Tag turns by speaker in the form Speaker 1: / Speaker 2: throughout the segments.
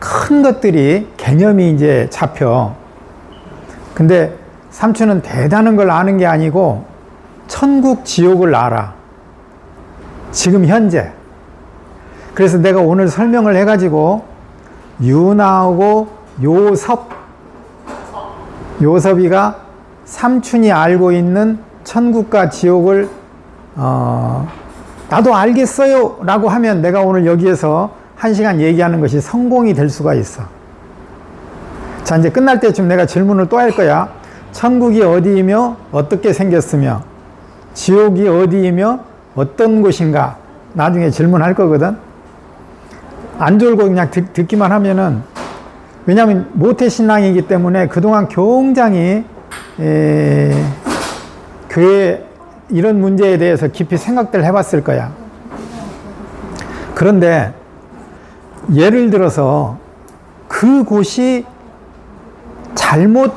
Speaker 1: 큰 것들이 개념이 이제 잡혀. 근데 삼촌은 대단한 걸 아는 게 아니고 천국, 지옥을 알아. 지금 현재. 그래서 내가 오늘 설명을 해가지고 유나하고 요섭이가 삼촌이 알고 있는 천국과 지옥을 나도 알겠어요 라고 하면 내가 오늘 여기에서 1시간 얘기하는 것이 성공이 될 수가 있어. 자, 이제 끝날 때쯤 내가 질문을 또 할 거야. 천국이 어디이며 어떻게 생겼으며 지옥이 어디이며 어떤 곳인가 나중에 질문할 거거든. 안 졸고 그냥 듣기만 하면은, 왜냐하면 모태신앙이기 때문에 그동안 굉장히 교회 이런 문제에 대해서 깊이 생각들 해봤을 거야. 그런데 예를 들어서 그곳이 잘못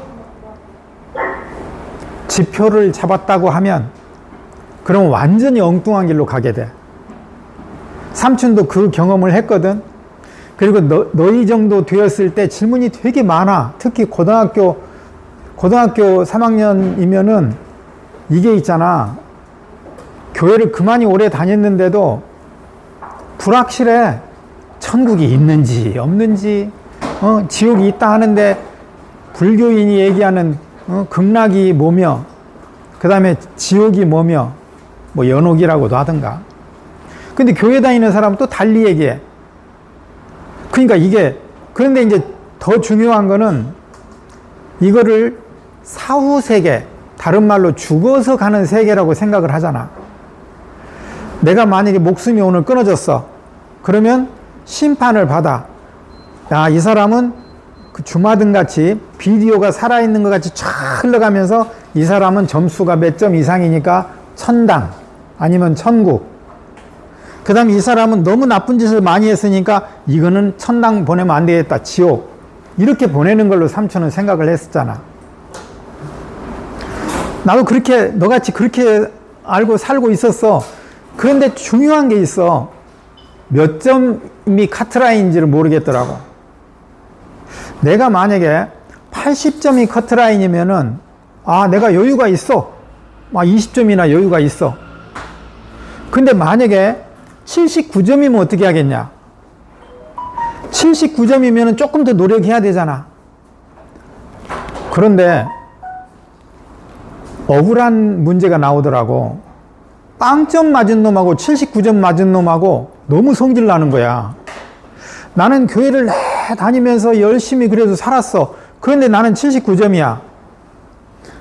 Speaker 1: 지표를 잡았다고 하면 그럼 완전히 엉뚱한 길로 가게 돼. 삼촌도 그 경험을 했거든. 그리고 너희 정도 되었을 때 질문이 되게 많아. 특히 고등학교 3학년이면은 이게 있잖아. 교회를 그만이 오래 다녔는데도 불확실해. 천국이 있는지 없는지, 지옥이 있다 하는데 불교인이 얘기하는 극락이 뭐며, 그 다음에 지옥이 뭐며, 뭐 연옥이라고도 하든가. 근데 교회 다니는 사람은 또 달리 얘기해. 그러니까 그런데 이제 더 중요한 거는 이거를 사후 세계, 다른 말로 죽어서 가는 세계라고 생각을 하잖아. 내가 만약에 목숨이 오늘 끊어졌어. 그러면 심판을 받아. 야, 이 사람은 그 주마등 같이 비디오가 살아있는 것 같이 쫙 흘러가면서 이 사람은 점수가 몇 점 이상이니까 천당 아니면 천국. 그 다음에 이 사람은 너무 나쁜 짓을 많이 했으니까 이거는 천당 보내면 안 되겠다. 지옥. 이렇게 보내는 걸로 삼촌은 생각을 했었잖아. 나도 너같이 그렇게 알고 살고 있었어. 그런데 중요한 게 있어. 몇 점이 카트라인인지를 모르겠더라고. 내가 만약에 80점이 커트라인이면은, 내가 여유가 있어. 20점이나 여유가 있어. 근데 만약에 79점이면 어떻게 하겠냐? 79점이면 조금 더 노력해야 되잖아. 그런데 억울한 문제가 나오더라고. 빵점 맞은 놈하고 79점 맞은 놈하고 너무 성질 나는 거야. 나는 교회를 다니면서 열심히 그래도 살았어. 그런데 나는 79점이야.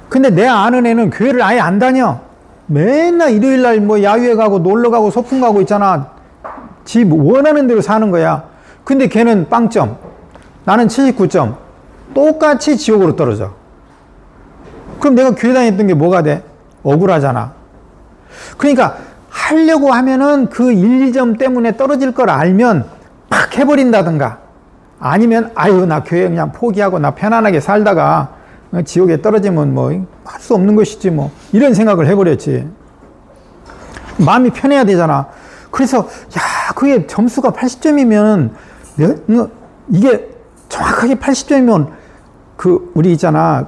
Speaker 1: 근데 내 아는 애는 교회를 아예 안 다녀. 맨날 일요일날 뭐 야유회 가고 놀러 가고 소풍 가고 있잖아. 지 원하는 대로 사는 거야. 근데 걔는 빵점, 나는 79점. 똑같이 지옥으로 떨어져. 그럼 내가 교회 다녔던 게 뭐가 돼? 억울하잖아. 그러니까 하려고 하면은 그 1, 2점 때문에 떨어질 걸 알면 팍 해버린다든가, 아니면 나 교회 그냥 포기하고 나 편안하게 살다가 지옥에 떨어지면 뭐 할 수 없는 것이지 뭐, 이런 생각을 해버렸지. 마음이 편해야 되잖아. 그래서 그게 점수가 80점이면 이게 정확하게 80점이면 우리 있잖아,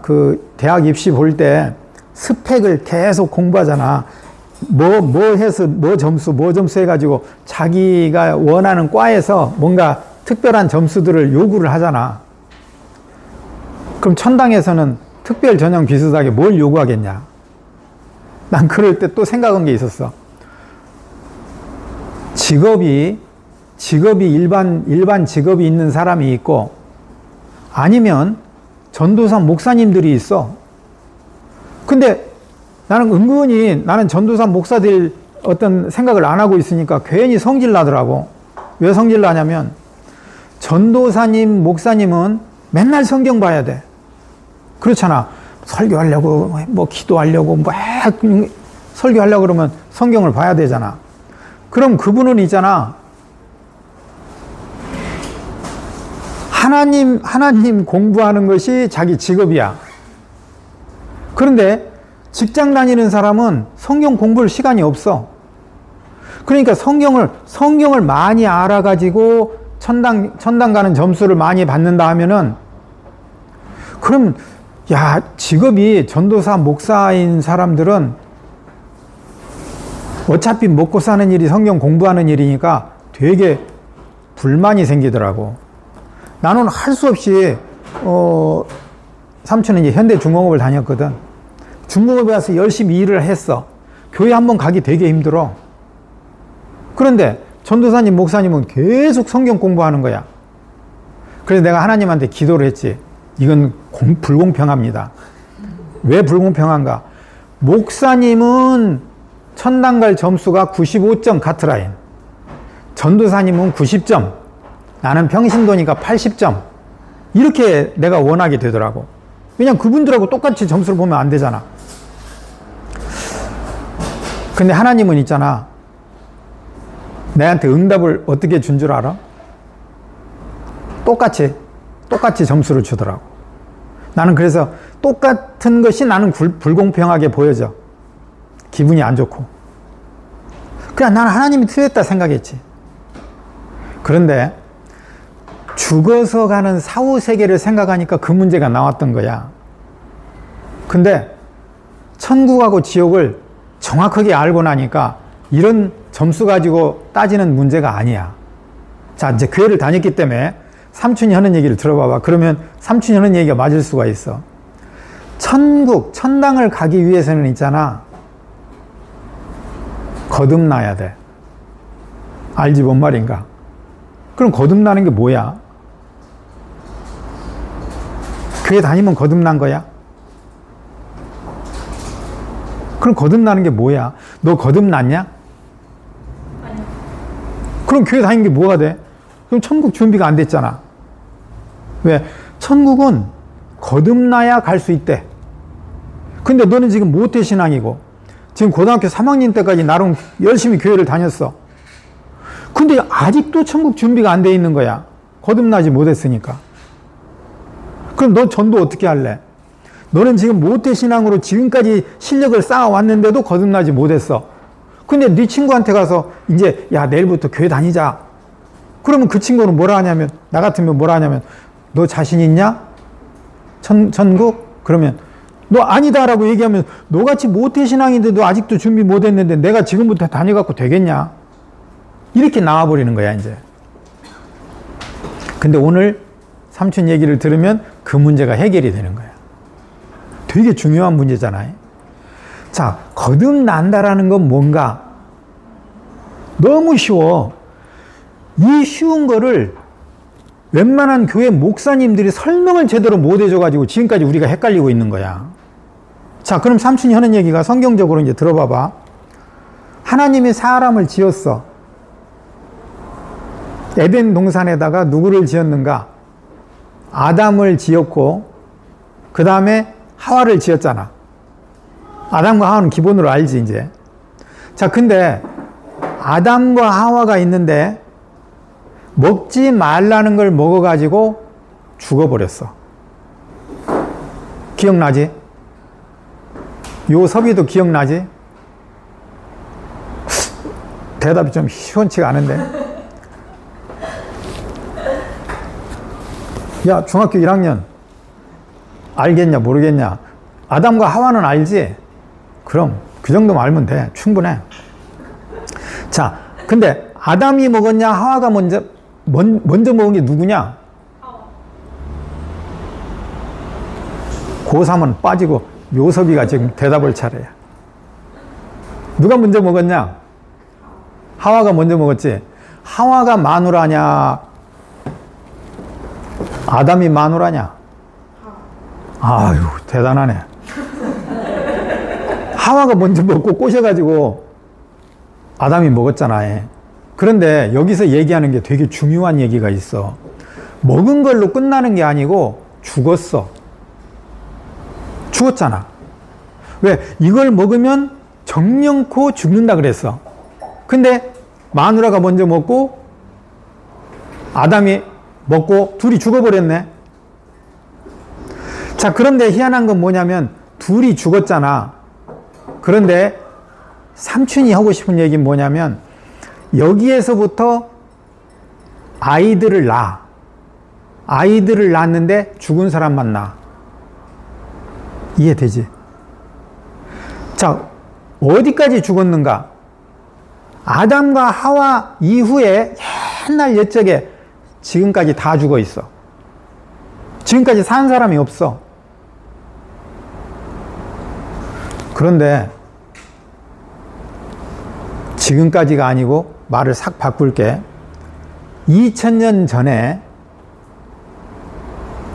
Speaker 1: 대학 입시 볼 때 스펙을 계속 공부하잖아. 뭐 해서 뭐 점수 해가지고 자기가 원하는 과에서 뭔가 특별한 점수들을 요구를 하잖아. 그럼 천당에서는 특별 전형 비슷하게 뭘 요구하겠냐? 난 그럴 때 또 생각한 게 있었어. 직업이 일반 직업이 있는 사람이 있고, 아니면 전도사 목사님들이 있어. 근데 나는 전도사 목사들 어떤 생각을 안 하고 있으니까 괜히 성질 나더라고. 왜 성질 나냐면, 전도사님, 목사님은 맨날 성경 봐야 돼. 그렇잖아. 설교하려고, 뭐 기도하려고, 막 설교하려고 그러면 성경을 봐야 되잖아. 그럼 그분은 있잖아, 하나님 공부하는 것이 자기 직업이야. 그런데 직장 다니는 사람은 성경 공부할 시간이 없어. 그러니까 성경을 많이 알아가지고 천당 가는 점수를 많이 받는다 하면은, 그럼, 야, 직업이 전도사, 목사인 사람들은 어차피 먹고 사는 일이 성경 공부하는 일이니까 되게 불만이 생기더라고. 나는 할 수 없이, 삼촌은 이제 현대중공업을 다녔거든. 중공업에 가서 열심히 일을 했어. 교회 한번 가기 되게 힘들어. 그런데 전도사님, 목사님은 계속 성경 공부하는 거야. 그래서 내가 하나님한테 기도를 했지. 이건 불공평합니다. 왜 불공평한가? 목사님은 천당 갈 점수가 95점 카트라인. 전도사님은 90점. 나는 평신도니까 80점. 이렇게 내가 원하게 되더라고. 왜냐면 그분들하고 똑같이 점수를 보면 안 되잖아. 근데 하나님은 있잖아. 내한테 응답을 어떻게 준 줄 알아? 똑같이 점수를 주더라고. 나는 그래서 똑같은 것이 나는 불공평하게 보여져. 기분이 안 좋고. 그냥 나는 하나님이 틀렸다 생각했지. 그런데 죽어서 가는 사후세계를 생각하니까 그 문제가 나왔던 거야. 근데 천국하고 지옥을 정확하게 알고 나니까 이런 점수 가지고 따지는 문제가 아니야. 자, 이제 교회를 다녔기 때문에 삼촌이 하는 얘기를 들어봐봐. 그러면 삼촌이 하는 얘기가 맞을 수가 있어. 천당을 가기 위해서는 있잖아. 거듭나야 돼. 알지 뭔 말인가? 그럼 거듭나는 게 뭐야? 교회 다니면 거듭난 거야? 그럼 거듭나는 게 뭐야? 너 거듭났냐? 아니요. 그럼 교회 다니는 게 뭐가 돼? 그럼 천국 준비가 안 됐잖아. 왜? 천국은 거듭나야 갈 수 있대. 근데 너는 지금 모태신앙이고 지금 고등학교 3학년 때까지 나름 열심히 교회를 다녔어. 근데 아직도 천국 준비가 안 돼 있는 거야. 거듭나지 못했으니까. 그럼 너 전도 어떻게 할래? 너는 지금 모태신앙으로 지금까지 실력을 쌓아왔는데도 거듭나지 못했어. 근데 네 친구한테 가서 이제 야 내일부터 교회 다니자. 그러면 그 친구는 뭐라 하냐면, 나 같으면 뭐라 하냐면, 너 자신 있냐? 천국? 그러면 너 아니다라고 얘기하면 너같이 모태신앙인데도 아직도 준비 못했는데 내가 지금부터 다녀갖고 되겠냐? 이렇게 나와버리는 거야 이제. 근데 오늘 삼촌 얘기를 들으면 그 문제가 해결이 되는 거야. 되게 중요한 문제잖아요. 자, 거듭난다라는 건 뭔가? 너무 쉬워. 이 쉬운 거를 웬만한 교회 목사님들이 설명을 제대로 못 해줘가지고 지금까지 우리가 헷갈리고 있는 거야. 자, 그럼 삼촌이 하는 얘기가 성경적으로 이제 들어봐봐. 하나님이 사람을 지었어. 에덴 동산에다가 누구를 지었는가? 아담을 지었고, 그 다음에 하와를 지었잖아. 아담과 하와는 기본으로 알지, 이제. 자, 근데 아담과 하와가 있는데 먹지 말라는 걸 먹어가지고 죽어버렸어. 기억나지? 요섭이도 기억나지? 대답이 좀 시원치가 않은데. 야, 중학교 1학년. 알겠냐, 모르겠냐? 아담과 하와는 알지? 그럼 그 정도만 알면 돼. 충분해. 자, 근데 아담이 먹었냐, 하와가 먼저 먹은 게 누구냐? 고3은 빠지고 요섭이가 지금 대답할 차례야. 누가 먼저 먹었냐? 하와가 먼저 먹었지. 하와가 마누라냐? 아담이 마누라냐? 아유, 대단하네. 하와가 먼저 먹고 꼬셔가지고 아담이 먹었잖아. 그런데 여기서 얘기하는 게 되게 중요한 얘기가 있어. 먹은 걸로 끝나는 게 아니고 죽었어. 죽었잖아. 왜? 이걸 먹으면 정령코 죽는다 그랬어. 근데 마누라가 먼저 먹고 아담이 먹고 둘이 죽어버렸네. 자, 그런데 희한한 건 뭐냐면 둘이 죽었잖아. 그런데 삼촌이 하고 싶은 얘기는 뭐냐면 여기에서부터 아이들을 낳아. 아이들을 낳았는데 죽은 사람만 낳아. 이해되지? 자, 어디까지 죽었는가? 아담과 하와 이후에 옛날 옛적에 지금까지 다 죽어 있어. 지금까지 산 사람이 없어. 그런데 지금까지가 아니고 말을 싹 바꿀게. 2000년 전에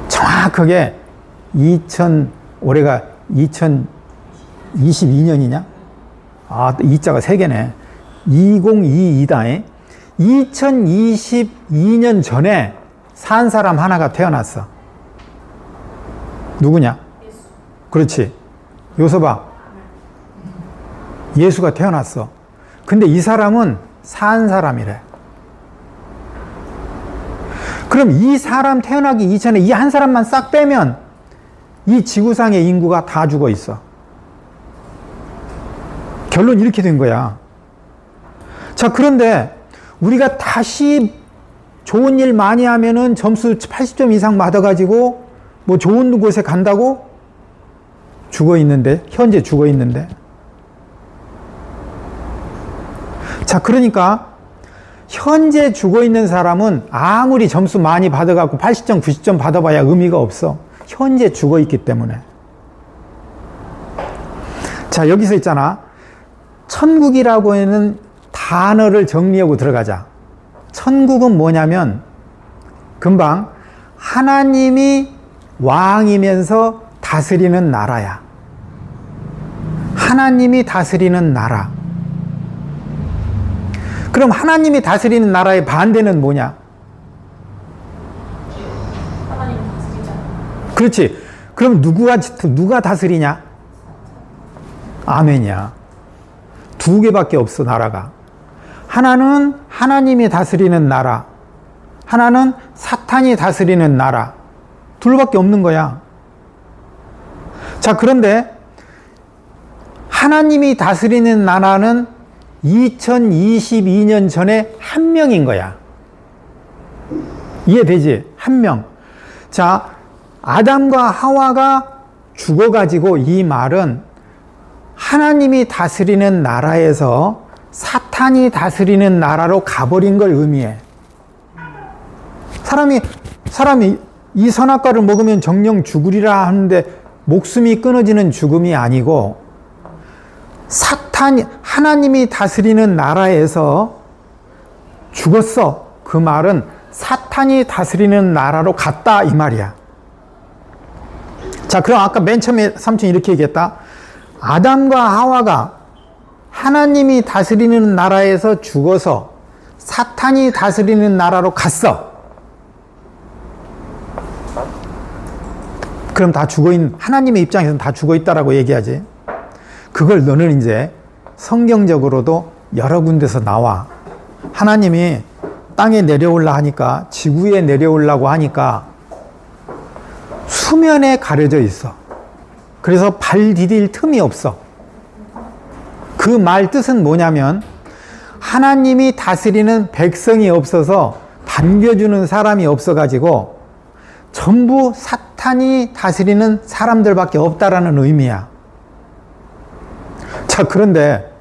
Speaker 1: 정확하게 올해가 2022년이냐? 아, 이자가 3개네. 2022다. 2022년 전에 산 사람 하나가 태어났어. 누구냐? 예수. 그렇지. 요서봐. 예수가 태어났어. 근데 이 사람은 산 사람이래. 그럼 이 사람 태어나기 이전에 이 한 사람만 싹 빼면 이 지구상의 인구가 다 죽어 있어. 결론 이렇게 된 거야. 자, 그런데 우리가 다시 좋은 일 많이 하면은 점수 80점 이상 받아가지고 뭐 좋은 곳에 간다고? 죽어 있는데, 현재 죽어 있는데. 자, 그러니까 현재 죽어 있는 사람은 아무리 점수 많이 받아갖고 80점, 90점 받아봐야 의미가 없어. 현재 죽어 있기 때문에. 자, 여기서 있잖아. 천국이라고 하는 단어를 정리하고 들어가자. 천국은 뭐냐면 금방 하나님이 왕이면서 다스리는 나라야. 하나님이 다스리는 나라. 그럼 하나님이 다스리는 나라의 반대는 뭐냐?
Speaker 2: 하나님이 다스리잖아.
Speaker 1: 그렇지. 그럼 누가 다스리냐? 아멘이야. 2개밖에 없어, 나라가. 하나는 하나님이 다스리는 나라. 하나는 사탄이 다스리는 나라. 2밖에 없는 거야. 자, 그런데 하나님이 다스리는 나라는 2022년 전에 1명인 거야. 이해되지? 1명. 자, 아담과 하와가 죽어가지고 이 말은 하나님이 다스리는 나라에서 사탄이 다스리는 나라로 가버린 걸 의미해. 사람이 이 선악과를 먹으면 정령 죽으리라 하는데 목숨이 끊어지는 죽음이 아니고 하나님이 다스리는 나라에서 죽었어. 그 말은 사탄이 다스리는 나라로 갔다 이 말이야. 자, 그럼 아까 맨 처음에 삼촌이 이렇게 얘기했다. 아담과 하와가 하나님이 다스리는 나라에서 죽어서 사탄이 다스리는 나라로 갔어. 그럼 다 죽어있는, 하나님의 입장에서는 다 죽어있다라고 얘기하지. 그걸 너는 이제 성경적으로도 여러 군데서 나와. 하나님이 땅에 내려올라 하니까, 지구에 내려오려고 하니까 수면에 가려져 있어. 그래서 발 디딜 틈이 없어. 그 말 뜻은 뭐냐면 하나님이 다스리는 백성이 없어서 반겨주는 사람이 없어가지고 전부 사탄이 다스리는 사람들밖에 없다라는 의미야. 자, 그런데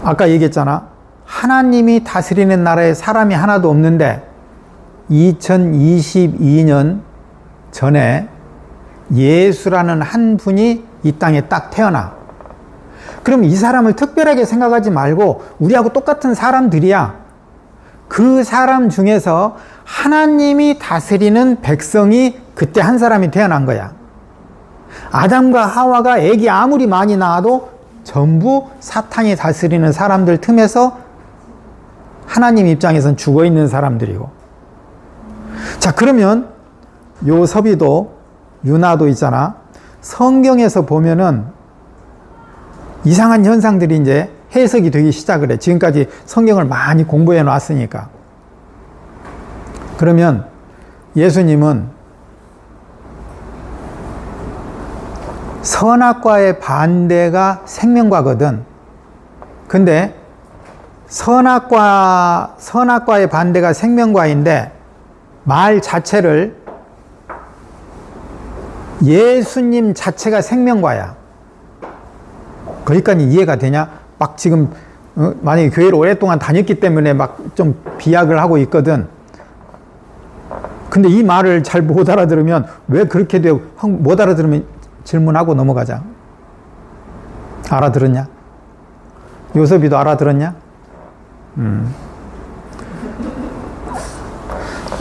Speaker 1: 아까 얘기했잖아. 하나님이 다스리는 나라에 사람이 하나도 없는데 2022년 전에 예수라는 한 분이 이 땅에 딱 태어나. 그럼 이 사람을 특별하게 생각하지 말고 우리하고 똑같은 사람들이야. 그 사람 중에서 하나님이 다스리는 백성이 그때 한 사람이 태어난 거야. 아담과 하와가 애기 아무리 많이 낳아도 전부 사탄이 다스리는 사람들 틈에서 하나님 입장에선 죽어있는 사람들이고. 자, 그러면 요섭이도 유나도 있잖아. 성경에서 보면은 이상한 현상들이 이제 해석이 되기 시작을 해. 지금까지 성경을 많이 공부해 놨으니까. 그러면 예수님은 선악과의 반대가 생명과거든. 근데 선악과의 반대가 생명과인데 말 자체를 예수님 자체가 생명과야. 그러니까 이해가 되냐? 막 지금 만약에 교회를 오랫동안 다녔기 때문에 막 좀 비약을 하고 있거든. 근데 이 말을 잘 못 알아들으면 왜 그렇게 되고 못 알아들으면 질문하고 넘어가자. 알아들었냐? 요섭이도 알아들었냐?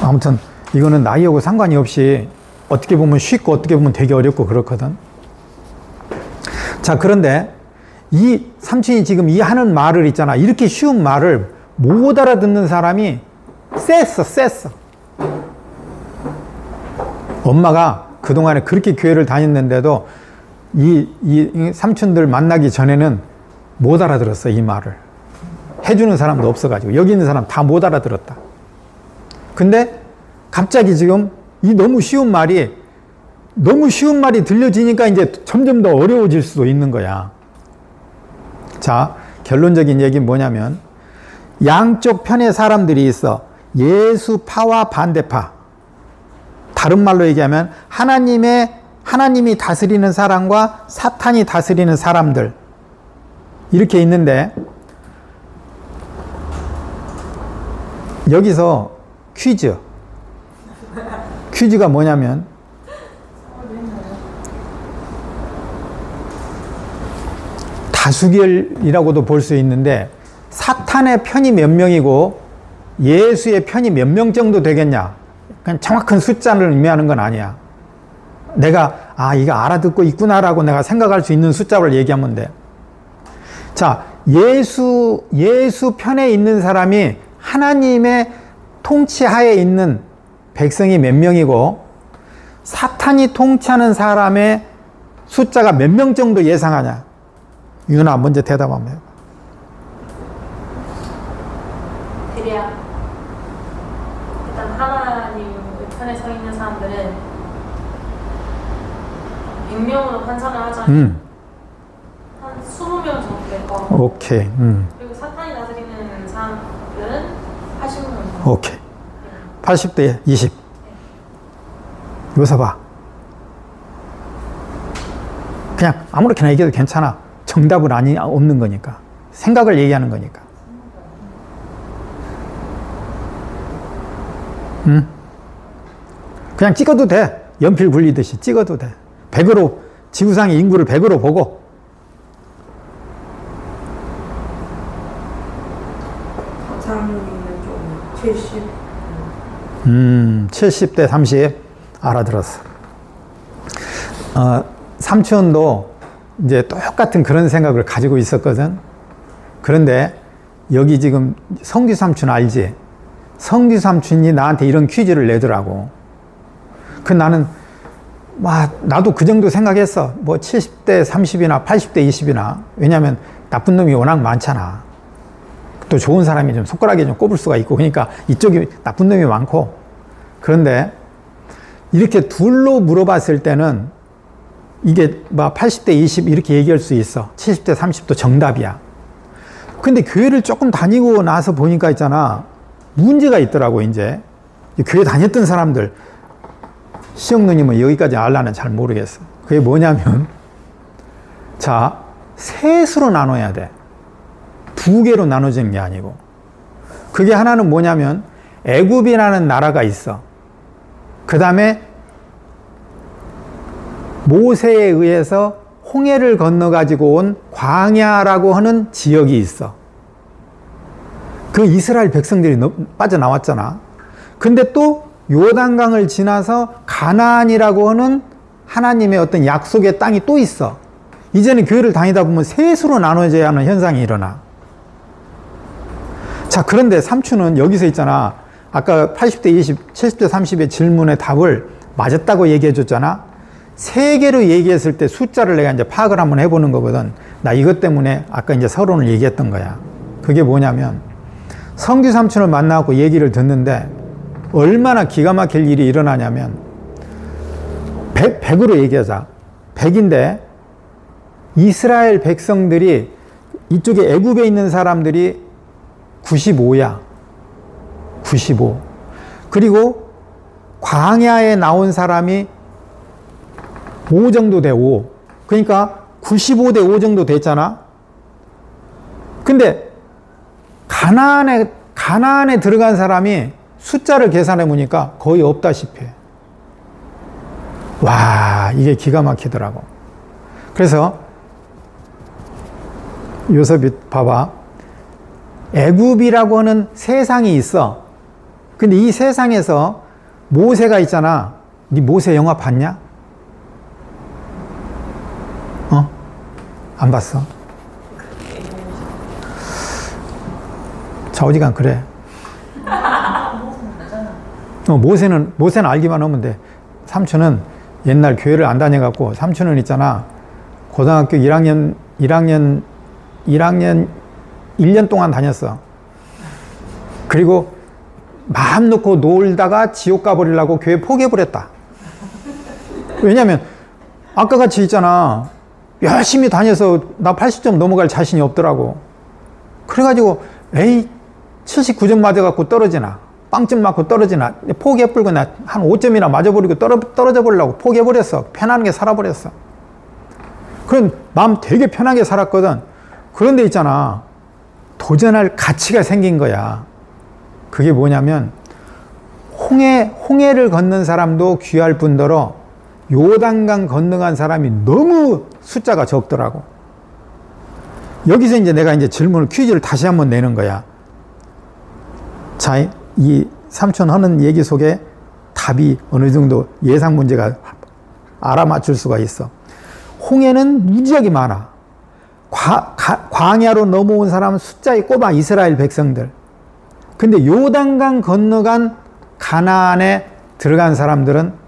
Speaker 1: 아무튼 이거는 나이하고 상관이 없이 어떻게 보면 쉽고 어떻게 보면 되게 어렵고 그렇거든. 자, 그런데 이 삼촌이 지금 이 하는 말을 있잖아. 이렇게 쉬운 말을 못 알아듣는 사람이 셌어. 엄마가 그동안에 그렇게 교회를 다녔는데도 이 삼촌들 만나기 전에는 못 알아들었어, 이 말을. 해주는 사람도 없어가지고. 여기 있는 사람 다 못 알아들었다. 근데 갑자기 지금 이 너무 쉬운 말이 들려지니까 이제 점점 더 어려워질 수도 있는 거야. 자, 결론적인 얘기는 뭐냐면 양쪽 편의 사람들이 있어. 예수파와 반대파. 다른 말로 얘기하면 하나님이 다스리는 사람과 사탄이 다스리는 사람들. 이렇게 있는데 여기서 퀴즈가 뭐냐면 다수결이라고도 볼 수 있는데 사탄의 편이 몇 명이고 예수의 편이 몇 명 정도 되겠냐? 그냥 정확한 숫자를 의미하는 건 아니야. 내가 이거 알아듣고 있구나라고 내가 생각할 수 있는 숫자를 얘기하면 돼. 자, 예수 편에 있는 사람이 하나님의 통치하에 있는 백성이 몇 명이고 사탄이 통치하는 사람의 숫자가 몇 명 정도 예상하냐? 유나 먼저 대답하면 해봐.
Speaker 2: 대략 일단 하나님 편에 서 있는 사람들은 100명으로 환산을 하자면 한 20명 정도 될 거고
Speaker 1: 오케이.
Speaker 2: 그리고 사탄이 다스리는 사람들은 80명 정도.
Speaker 1: 오케이. 80대 20. 요사 봐. 그냥 아무렇게나 얘기해도 괜찮아. 정답은 없는 거니까. 생각을 얘기하는 거니까. 그냥 찍어도 돼. 연필 굴리듯이 찍어도 돼. 100으로, 지구상의 인구를 100으로 보고.
Speaker 3: 사장님은 좀 70.
Speaker 1: 70대 30. 알아들었어. 삼촌도 이제 똑같은 그런 생각을 가지고 있었거든. 그런데 여기 지금 성규 삼촌 알지? 성규 삼촌이 나한테 이런 퀴즈를 내더라고. 나는 나도 그 정도 생각했어. 70대 30이나 80대 20이나. 왜냐면 나쁜 놈이 워낙 많잖아. 또 좋은 사람이 좀 손가락에 좀 꼽을 수가 있고, 그러니까 이쪽이 나쁜 놈이 많고. 그런데 이렇게 둘로 물어봤을 때는 이게 80대 20 이렇게 얘기할 수 있어. 70대 30도 정답이야. 근데 교회를 조금 다니고 나서 보니까 있잖아. 문제가 있더라고, 이제. 교회 다녔던 사람들. 시영 누님은 여기까지 알라는 잘 모르겠어. 그게 뭐냐면, 자, 셋으로 나눠야 돼. 두 개로 나눠지는 게 아니고. 그게 하나는 뭐냐면, 애굽이라는 나라가 있어. 그 다음에 모세에 의해서 홍해를 건너가지고 온 광야라고 하는 지역이 있어. 그 이스라엘 백성들이 빠져나왔잖아. 근데 또 요단강을 지나서 가나안이라고 하는 하나님의 어떤 약속의 땅이 또 있어. 이제는 교회를 다니다 보면 셋으로 나눠져야 하는 현상이 일어나. 자, 그런데 삼촌은 여기서 있잖아. 아까 80대 20, 70대 30의 질문의 답을 맞았다고 얘기해 줬잖아. 세 개로 얘기했을 때 숫자를 내가 이제 파악을 한번 해보는 거거든. 나 이것 때문에 아까 이제 서론을 얘기했던 거야. 그게 뭐냐면, 성규 삼촌을 만나고 얘기를 듣는데, 얼마나 기가 막힐 일이 일어나냐면, 100으로 얘기하자. 100인데, 이스라엘 백성들이, 이쪽에 애굽에 있는 사람들이 95야. 95. 그리고 광야에 나온 사람이 5 정도 돼, 5. 그러니까 95대 5 정도 됐잖아. 근데 가나안에 들어간 사람이 숫자를 계산해 보니까 거의 없다시피 해. 와, 이게 기가 막히더라고. 그래서 요셉이 봐봐. 애굽이라고 하는 세상이 있어. 근데 이 세상에서 모세가 있잖아. 네 모세 영화 봤냐? 안 봤어? 좌우지간 그래. 모세는 알기만 하면 돼. 삼촌은 옛날 교회를 안 다녀갖고, 삼촌은 있잖아. 고등학교 1년 동안 다녔어. 그리고 마음 놓고 놀다가 지옥 가버리려고 교회 포기해버렸다. 왜냐면, 아까 같이 있잖아. 열심히 다녀서 나 80점 넘어갈 자신이 없더라고. 그래가지고, 79점 맞아갖고 떨어지나. 빵점 맞고 떨어지나. 포기해버리고 나 한 5점이나 맞아버리고 떨어져 버리려고 포기해버렸어. 편안하게 살아버렸어. 그런 마음 되게 편하게 살았거든. 그런데 있잖아. 도전할 가치가 생긴 거야. 그게 뭐냐면, 홍해를 건넌 사람도 귀할 뿐더러 요단강 건너간 사람이 너무 숫자가 적더라고. 여기서 이제 내가 이제 퀴즈를 다시 한번 내는 거야. 자, 이 삼촌 하는 얘기 속에 답이 어느 정도 예상 문제가 알아맞출 수가 있어. 홍해는 무지하게 많아. 광야로 넘어온 사람은 숫자에 꼽아, 이스라엘 백성들. 근데 요단강 건너간 가나안에 들어간 사람들은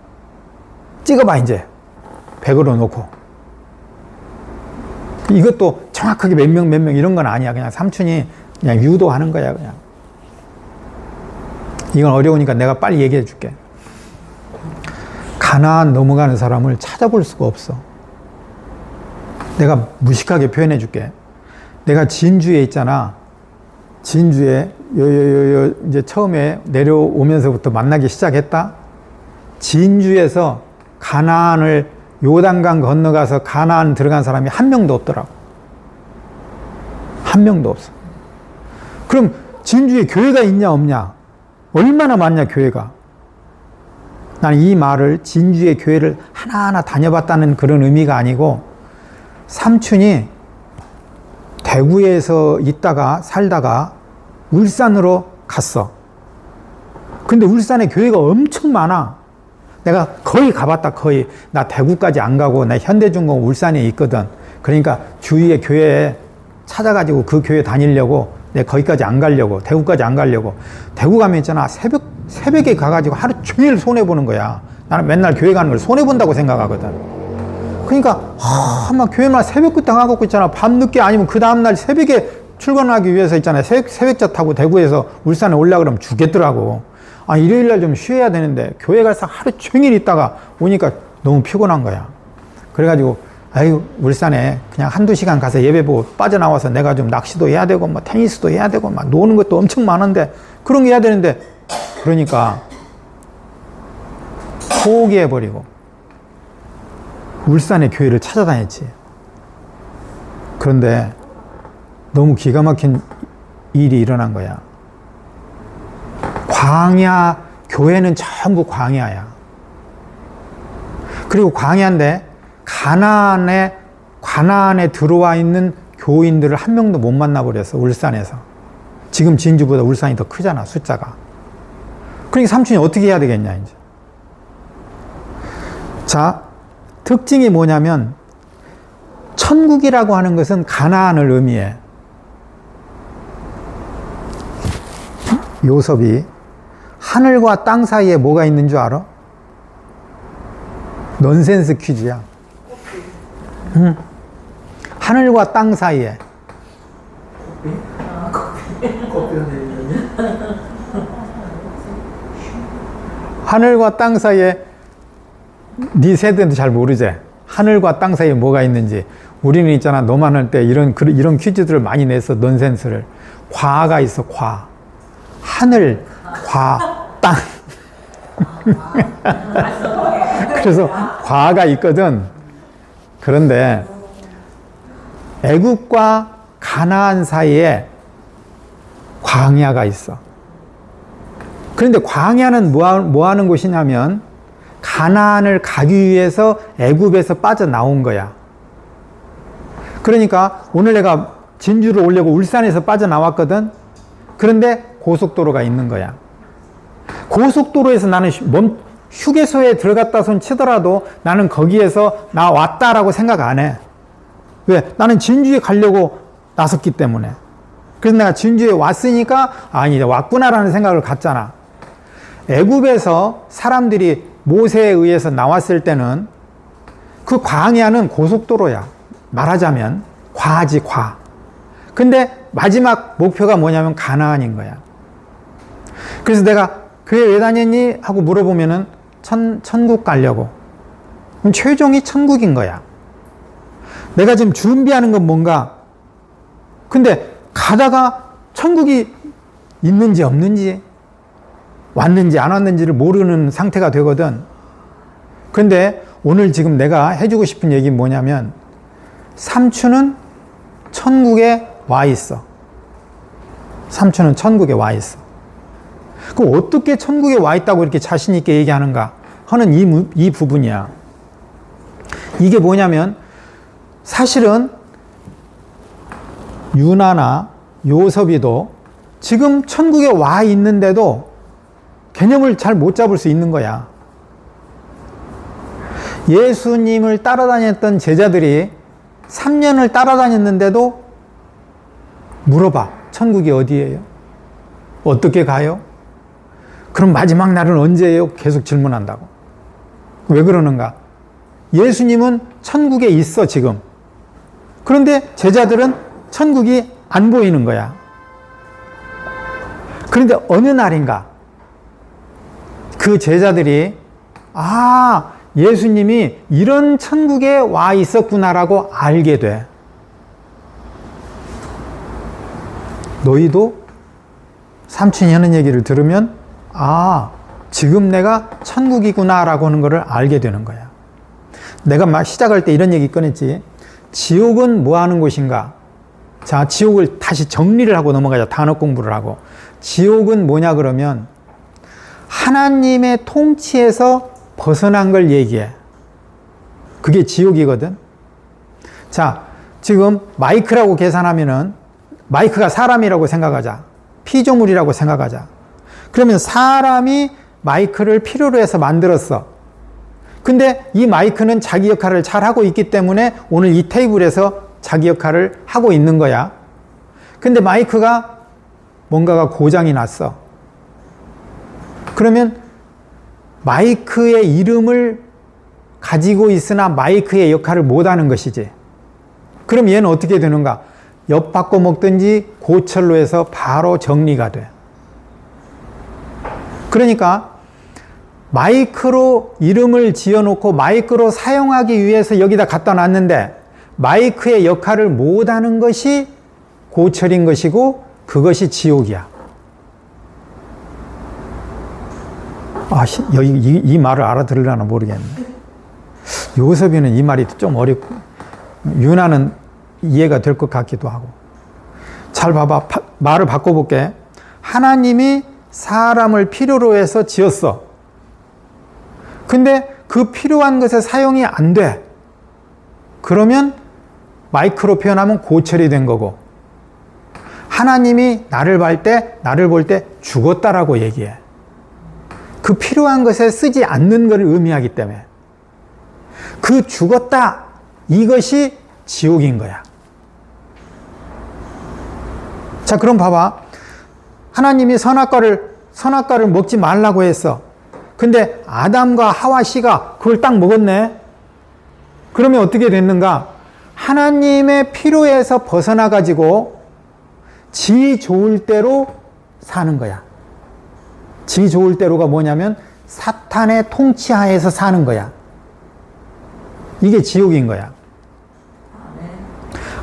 Speaker 1: 찍어봐, 이제. 100으로 놓고. 이것도 정확하게 몇 명 이런 건 아니야. 그냥 삼촌이 그냥 유도하는 거야, 그냥. 이건 어려우니까 내가 빨리 얘기해 줄게. 가나안 넘어가는 사람을 찾아볼 수가 없어. 내가 무식하게 표현해 줄게. 내가 진주에 있잖아. 진주에 이제 처음에 내려오면서부터 만나기 시작했다. 진주에서 가나안을 요단강 건너가서 가나안 들어간 사람이 한 명도 없더라고. 한 명도 없어. 그럼 진주에 교회가 있냐 없냐? 얼마나 많냐 교회가. 나는 이 말을 진주의 교회를 하나하나 다녀봤다는 그런 의미가 아니고, 삼촌이 대구에서 있다가 살다가 울산으로 갔어. 근데 울산에 교회가 엄청 많아. 내가 거의 가봤다, 거의. 나 대구까지 안 가고, 나 현대중공 울산에 있거든. 그러니까 주위에 교회에 찾아가지고 그 교회 다니려고, 내가 거기까지 안 가려고, 대구까지 안 가려고. 대구 가면 있잖아, 새벽에 가가지고 하루 종일 손해보는 거야. 나는 맨날 교회 가는 걸 손해본다고 생각하거든. 그러니까, 막 교회만 새벽부터 가고 있잖아. 밤늦게 아니면 그 다음날 새벽에 출근하기 위해서 있잖아. 새벽차 타고 대구에서 울산에 올라가려면 죽겠더라고. 아, 일요일날 좀 쉬어야 되는데, 교회 가서 하루 종일 있다가 오니까 너무 피곤한 거야. 그래가지고, 아유, 울산에 그냥 한두 시간 가서 예배 보고 빠져나와서 내가 좀 낚시도 해야 되고, 뭐 테니스도 해야 되고, 막 노는 것도 엄청 많은데, 그런 게 해야 되는데, 그러니까, 포기해버리고, 울산의 교회를 찾아다녔지. 그런데, 너무 기가 막힌 일이 일어난 거야. 교회는 전부 광야야. 그리고 광야인데, 가나안에 들어와 있는 교인들을 한 명도 못 만나버렸어, 울산에서. 지금 진주보다 울산이 더 크잖아, 숫자가. 그러니까 삼촌이 어떻게 해야 되겠냐, 이제. 자, 특징이 뭐냐면, 천국이라고 하는 것은 가나안을 의미해. 요셉이 하늘과 땅 사이에 뭐가 있는 줄 알아? 넌센스 퀴즈야. 하늘과 땅 사이에. 하늘과 땅 사이에, 네 세대는 잘 모르지? 하늘과 땅 사이에 뭐가 있는지. 우리는 있잖아, 너만 할 때 이런 퀴즈들을 많이 냈어, 넌센스를. 과가 있어, 과. 하늘, 과, 땅. 그래서 과가 있거든. 그런데 애굽과 가나안 사이에 광야가 있어. 그런데 광야는 뭐 하는 곳이냐면 가나안을 가기 위해서 애굽에서 빠져나온 거야. 그러니까 오늘 내가 진주를 오려고 울산에서 빠져나왔거든. 그런데 고속도로가 있는 거야. 고속도로에서 나는 휴게소에 들어갔다 손 치더라도 나는 거기에서 나 왔다라고 생각 안 해. 왜? 나는 진주에 가려고 나섰기 때문에. 그래서 내가 진주에 왔으니까 이제 왔구나라는 생각을 갖잖아. 애굽에서 사람들이 모세에 의해서 나왔을 때는 그 광야는 고속도로야. 말하자면 과지, 과. 근데 마지막 목표가 뭐냐면 가나안인 거야. 그래서 내가 그게 왜 다녔니? 하고 물어보면은 천국 가려고. 그럼 최종이 천국인 거야. 내가 지금 준비하는 건 뭔가? 근데 가다가 천국이 있는지 없는지, 왔는지 안 왔는지를 모르는 상태가 되거든. 근데 오늘 지금 내가 해주고 싶은 얘기는 뭐냐면, 삼촌은 천국에 와 있어. 삼촌은 천국에 와 있어. 그럼 어떻게 천국에 와 있다고 이렇게 자신 있게 얘기하는가 하는 이 부분이야. 이게 뭐냐면 사실은 유나나 요섭이도 지금 천국에 와 있는데도 개념을 잘 못 잡을 수 있는 거야. 예수님을 따라다녔던 제자들이 3년을 따라다녔는데도 물어봐. 천국이 어디예요? 어떻게 가요? 그럼 마지막 날은 언제예요? 계속 질문한다고. 왜 그러는가? 예수님은 천국에 있어, 지금. 그런데 제자들은 천국이 안 보이는 거야. 그런데 어느 날인가 그 제자들이 예수님이 이런 천국에 와 있었구나라고 알게 돼. 너희도 삼촌이 하는 얘기를 들으면 지금 내가 천국이구나라고 하는 것을 알게 되는 거야. 내가 막 시작할 때 이런 얘기 꺼냈지. 지옥은 뭐 하는 곳인가? 자, 지옥을 다시 정리를 하고 넘어가자. 단어 공부를 하고. 지옥은 뭐냐 그러면 하나님의 통치에서 벗어난 걸 얘기해. 그게 지옥이거든. 자, 지금 마이크라고 계산하면은 마이크가 사람이라고 생각하자. 피조물이라고 생각하자. 그러면 사람이 마이크를 필요로 해서 만들었어. 근데 이 마이크는 자기 역할을 잘 하고 있기 때문에 오늘 이 테이블에서 자기 역할을 하고 있는 거야. 근데 마이크가 뭔가가 고장이 났어. 그러면 마이크의 이름을 가지고 있으나 마이크의 역할을 못하는 것이지. 그럼 얘는 어떻게 되는가? 엿 바꿔 먹든지 고철로 해서 바로 정리가 돼. 그러니까 마이크로 이름을 지어놓고 마이크로 사용하기 위해서 여기다 갖다 놨는데 마이크의 역할을 못하는 것이 고철인 것이고 그것이 지옥이야. 이 말을 알아들으려나 모르겠네. 요섭이는 이 말이 좀 어렵고 유나는 이해가 될 것 같기도 하고. 잘 봐봐. 말을 바꿔볼게. 하나님이 사람을 필요로 해서 지었어. 근데 그 필요한 것에 사용이 안 돼. 그러면 마이크로 표현하면 고철이 된 거고, 하나님이 나를 볼 때 죽었다라고 얘기해. 그 필요한 것에 쓰지 않는 것을 의미하기 때문에 그 죽었다 이것이 지옥인 거야. 자, 그럼 봐봐. 하나님이 선악과를 먹지 말라고 했어. 근데 아담과 하와 씨가 그걸 딱 먹었네. 그러면 어떻게 됐는가? 하나님의 필요에서 벗어나 가지고 지 좋을 대로 사는 거야. 지 좋을 대로가 뭐냐면 사탄의 통치하에서 사는 거야. 이게 지옥인 거야.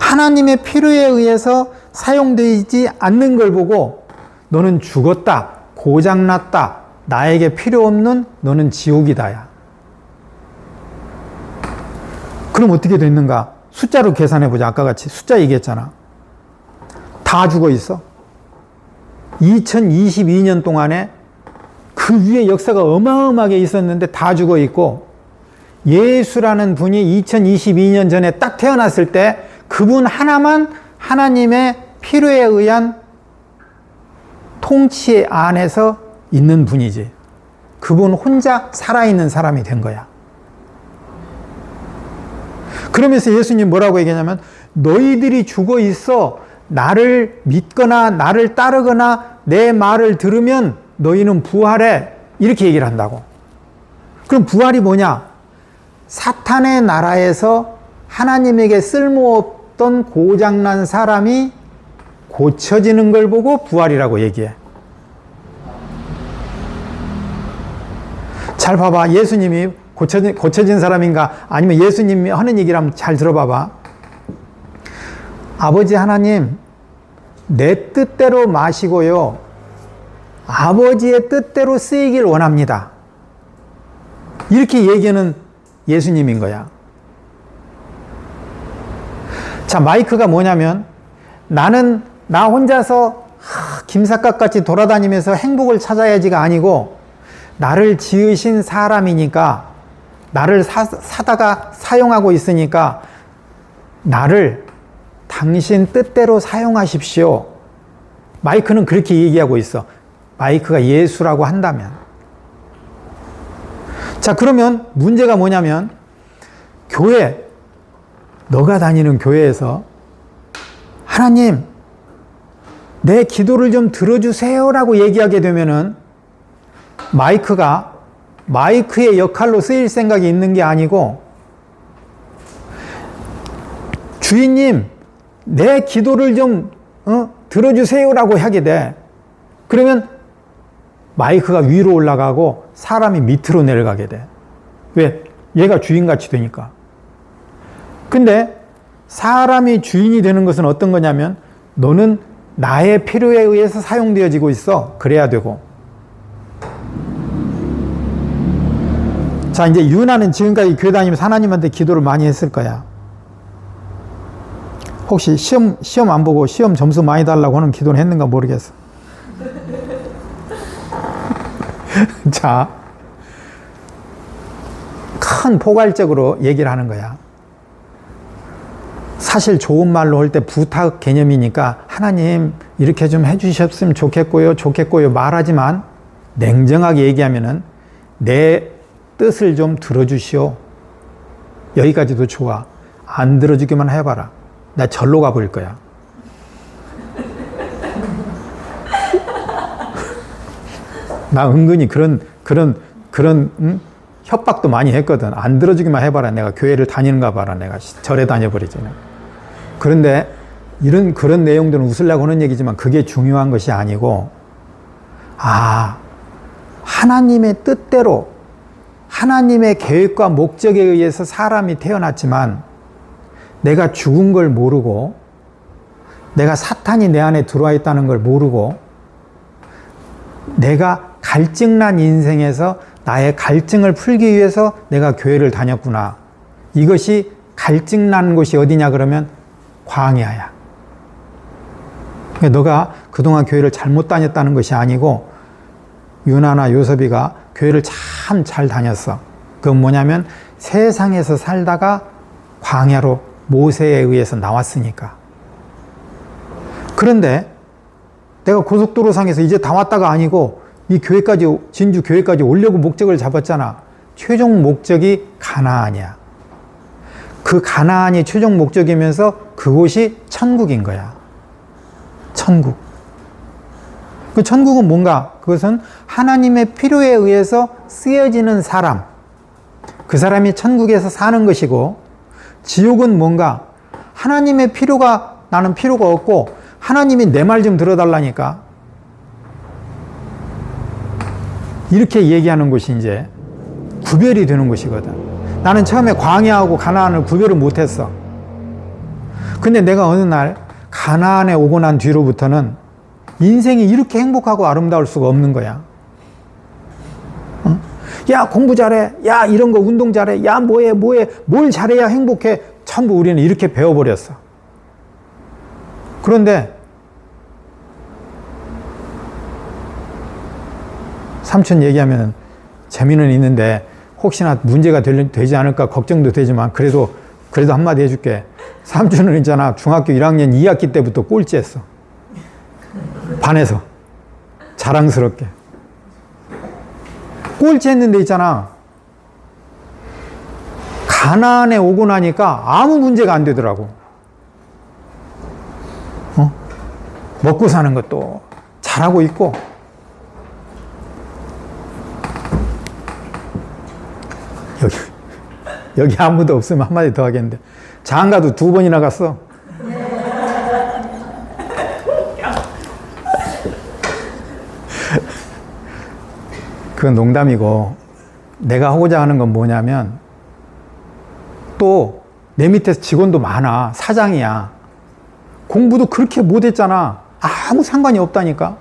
Speaker 1: 하나님의 필요에 의해서 사용되지 않는 걸 보고 너는 죽었다, 고장났다, 나에게 필요 없는 너는 지옥이다야. 그럼 어떻게 됐는가? 숫자로 계산해보자. 아까 같이 숫자 얘기했잖아. 다 죽어 있어. 2022년 동안에 그 위에 역사가 어마어마하게 있었는데 다 죽어 있고, 예수라는 분이 2022년 전에 딱 태어났을 때 그분 하나만 하나님의 필요에 의한 통치 안에서 있는 분이지. 그분 혼자 살아있는 사람이 된 거야. 그러면서 예수님 뭐라고 얘기하냐면, 너희들이 죽어 있어 나를 믿거나 나를 따르거나 내 말을 들으면 너희는 부활해. 이렇게 얘기를 한다고. 그럼 부활이 뭐냐? 사탄의 나라에서 하나님에게 쓸모없던 고장난 사람이 고쳐지는 걸 보고 부활이라고 얘기해. 잘 봐봐. 예수님이 고쳐진 사람인가? 아니면 예수님이 하는 얘기를 한번 잘 들어봐봐. 아버지 하나님, 내 뜻대로 마시고요, 아버지의 뜻대로 쓰이길 원합니다. 이렇게 얘기하는 예수님인 거야. 자, 마이크가 뭐냐면, 나는 나 혼자서 김삿갓같이 돌아다니면서 행복을 찾아야지가 아니고, 나를 지으신 사람이니까, 나를 사다가 사용하고 있으니까 나를 당신 뜻대로 사용하십시오. 마이크는 그렇게 얘기하고 있어. 마이크가 예수라고 한다면. 자, 그러면 문제가 뭐냐면, 교회, 너가 다니는 교회에서 하나님, 내 기도를 좀 들어주세요라고 얘기하게 되면은 마이크의 역할로 쓰일 생각이 있는 게 아니고, 주인님, 내 기도를 좀 들어주세요라고 하게 돼. 그러면 마이크가 위로 올라가고 사람이 밑으로 내려가게 돼. 왜? 얘가 주인같이 되니까. 근데 사람이 주인이 되는 것은 어떤 거냐면, 너는 나의 필요에 의해서 사용되어지고 있어. 그래야 되고. 자, 이제 유나는 지금까지 교회 다니면서 하나님한테 기도를 많이 했을 거야. 혹시 시험 안 보고 시험 점수 많이 달라고 하는 기도는 했는가 모르겠어. 자, 큰 포괄적으로 얘기를 하는 거야. 사실 좋은 말로 할 때 부탁 개념이니까 하나님 이렇게 좀 해주셨으면 좋겠고요 말하지만, 냉정하게 얘기하면은 내 뜻을 좀 들어주시오. 여기까지도 좋아. 안 들어주기만 해봐라. 나 절로 가버릴 거야. 나 은근히 그런 협박도 많이 했거든. 안 들어주기만 해봐라. 내가 교회를 다니는가 봐라. 내가 절에 다녀버리잖아. 그런데 그런 내용들은 웃으려고 하는 얘기지만 그게 중요한 것이 아니고, 하나님의 뜻대로, 하나님의 계획과 목적에 의해서 사람이 태어났지만 내가 죽은 걸 모르고, 내가 사탄이 내 안에 들어와 있다는 걸 모르고, 내가 갈증난 인생에서 나의 갈증을 풀기 위해서 내가 교회를 다녔구나. 이것이 갈증난 곳이 어디냐 그러면 광야야. 너가 그동안 교회를 잘못 다녔다는 것이 아니고, 유나나 요섭이가 교회를 참 잘 다녔어. 그건 뭐냐면 세상에서 살다가 광야로 모세에 의해서 나왔으니까. 그런데 내가 고속도로상에서 이제 다 왔다가 아니고 이 교회까지, 진주 교회까지 오려고 목적을 잡았잖아. 최종 목적이 가나안이야. 그 가나안이 최종 목적이면서 그곳이 천국인 거야. 천국. 그 천국은 뭔가? 그것은 하나님의 필요에 의해서 쓰여지는 사람. 그 사람이 천국에서 사는 것이고, 지옥은 뭔가? 하나님의 필요가, 나는 필요가 없고 하나님이 내 말 좀 들어달라니까. 이렇게 얘기하는 것이 이제 구별이 되는 것이거든. 나는 처음에 광야하고 가나안을 구별을 못했어. 근데 내가 어느 날 가나안에 오고 난 뒤로부터는 인생이 이렇게 행복하고 아름다울 수가 없는 거야. 어? 야, 공부 잘해. 야, 이런 거 운동 잘해. 야, 뭐해. 뭘 잘해야 행복해. 전부 우리는 이렇게 배워버렸어. 그런데 삼촌 얘기하면 재미는 있는데 혹시나 문제가 되지 않을까 걱정도 되지만 그래도 한마디 해줄게. 삼촌은 있잖아, 중학교 1학년 2학기 때부터 꼴찌했어. 반에서. 자랑스럽게. 꼴찌했는데 있잖아, 가나안에 오고 나니까 아무 문제가 안 되더라고. 어? 먹고 사는 것도 잘하고 있고. 여기 아무도 없으면 한마디 더 하겠는데, 장가도 2번이나 갔어. 그건 농담이고, 내가 하고자 하는 건 뭐냐면, 또 내 밑에서 직원도 많아. 사장이야. 공부도 그렇게 못했잖아. 아무 상관이 없다니까.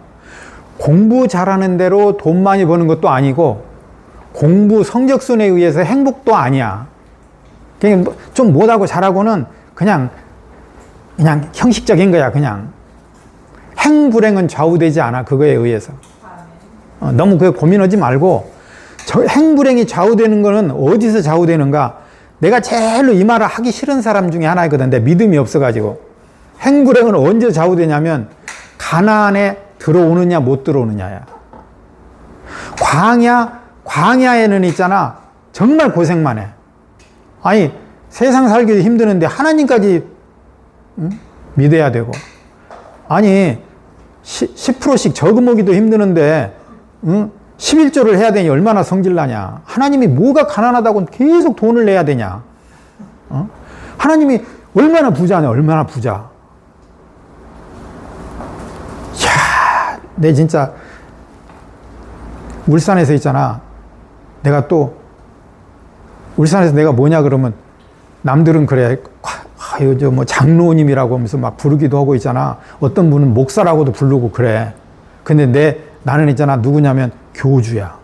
Speaker 1: 공부 잘하는 대로 돈 많이 버는 것도 아니고 공부 성적순에 의해서 행복도 아니야. 그냥 좀 못하고 잘하고는 그냥 형식적인 거야. 그냥 행불행은 좌우되지 않아. 그거에 의해서. 너무 그게 고민하지 말고, 행불행이 좌우되는 거는 어디서 좌우되는가? 내가 제일로 이 말을 하기 싫은 사람 중에 하나이거든. 내 믿음이 없어가지고. 행불행은 언제 좌우되냐면 가나안에 들어오느냐 못 들어오느냐야. 광야에는 있잖아, 정말 고생만 해. 아니, 세상 살기도 힘드는데 하나님까지 믿어야 되고, 아니 10%씩 저금하기도 힘드는데 11조를 해야 되니 얼마나 성질나냐. 하나님이 뭐가 가난하다고 계속 돈을 내야 되냐. 하나님이 얼마나 부자냐. 얼마나 부자. 이야, 내 진짜 울산에서 있잖아, 내가 또 울산에서 내가 뭐냐 그러면 남들은 그래, 저 뭐 장로님이라고 하면서 막 부르기도 하고 있잖아. 어떤 분은 목사라고도 부르고 그래. 근데 나는 있잖아, 누구냐면 교주야.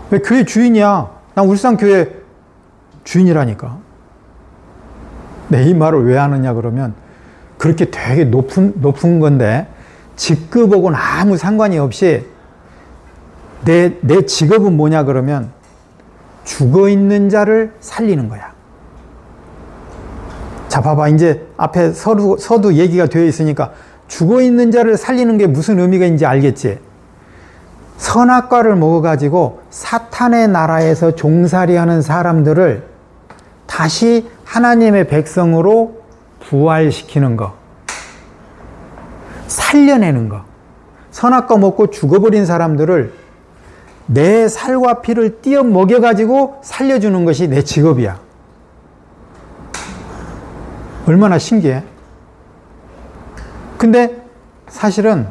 Speaker 1: 왜 교회 주인이야? 난 울산 교회 주인이라니까. 내 이 말을 왜 하느냐 그러면, 그렇게 되게 높은 건데 직급하고는 아무 상관이 없이 내 직업은 뭐냐 그러면 죽어 있는 자를 살리는 거야. 자, 봐봐. 이제 앞에 서두 얘기가 되어 있으니까 죽어 있는 자를 살리는 게 무슨 의미가 있는지 알겠지? 선악과를 먹어가지고 사탄의 나라에서 종살이하는 사람들을 다시 하나님의 백성으로 부활시키는 거, 살려내는 거. 선악과 먹고 죽어버린 사람들을 내 살과 피를 띄어 먹여가지고 살려주는 것이 내 직업이야. 얼마나 신기해. 근데 사실은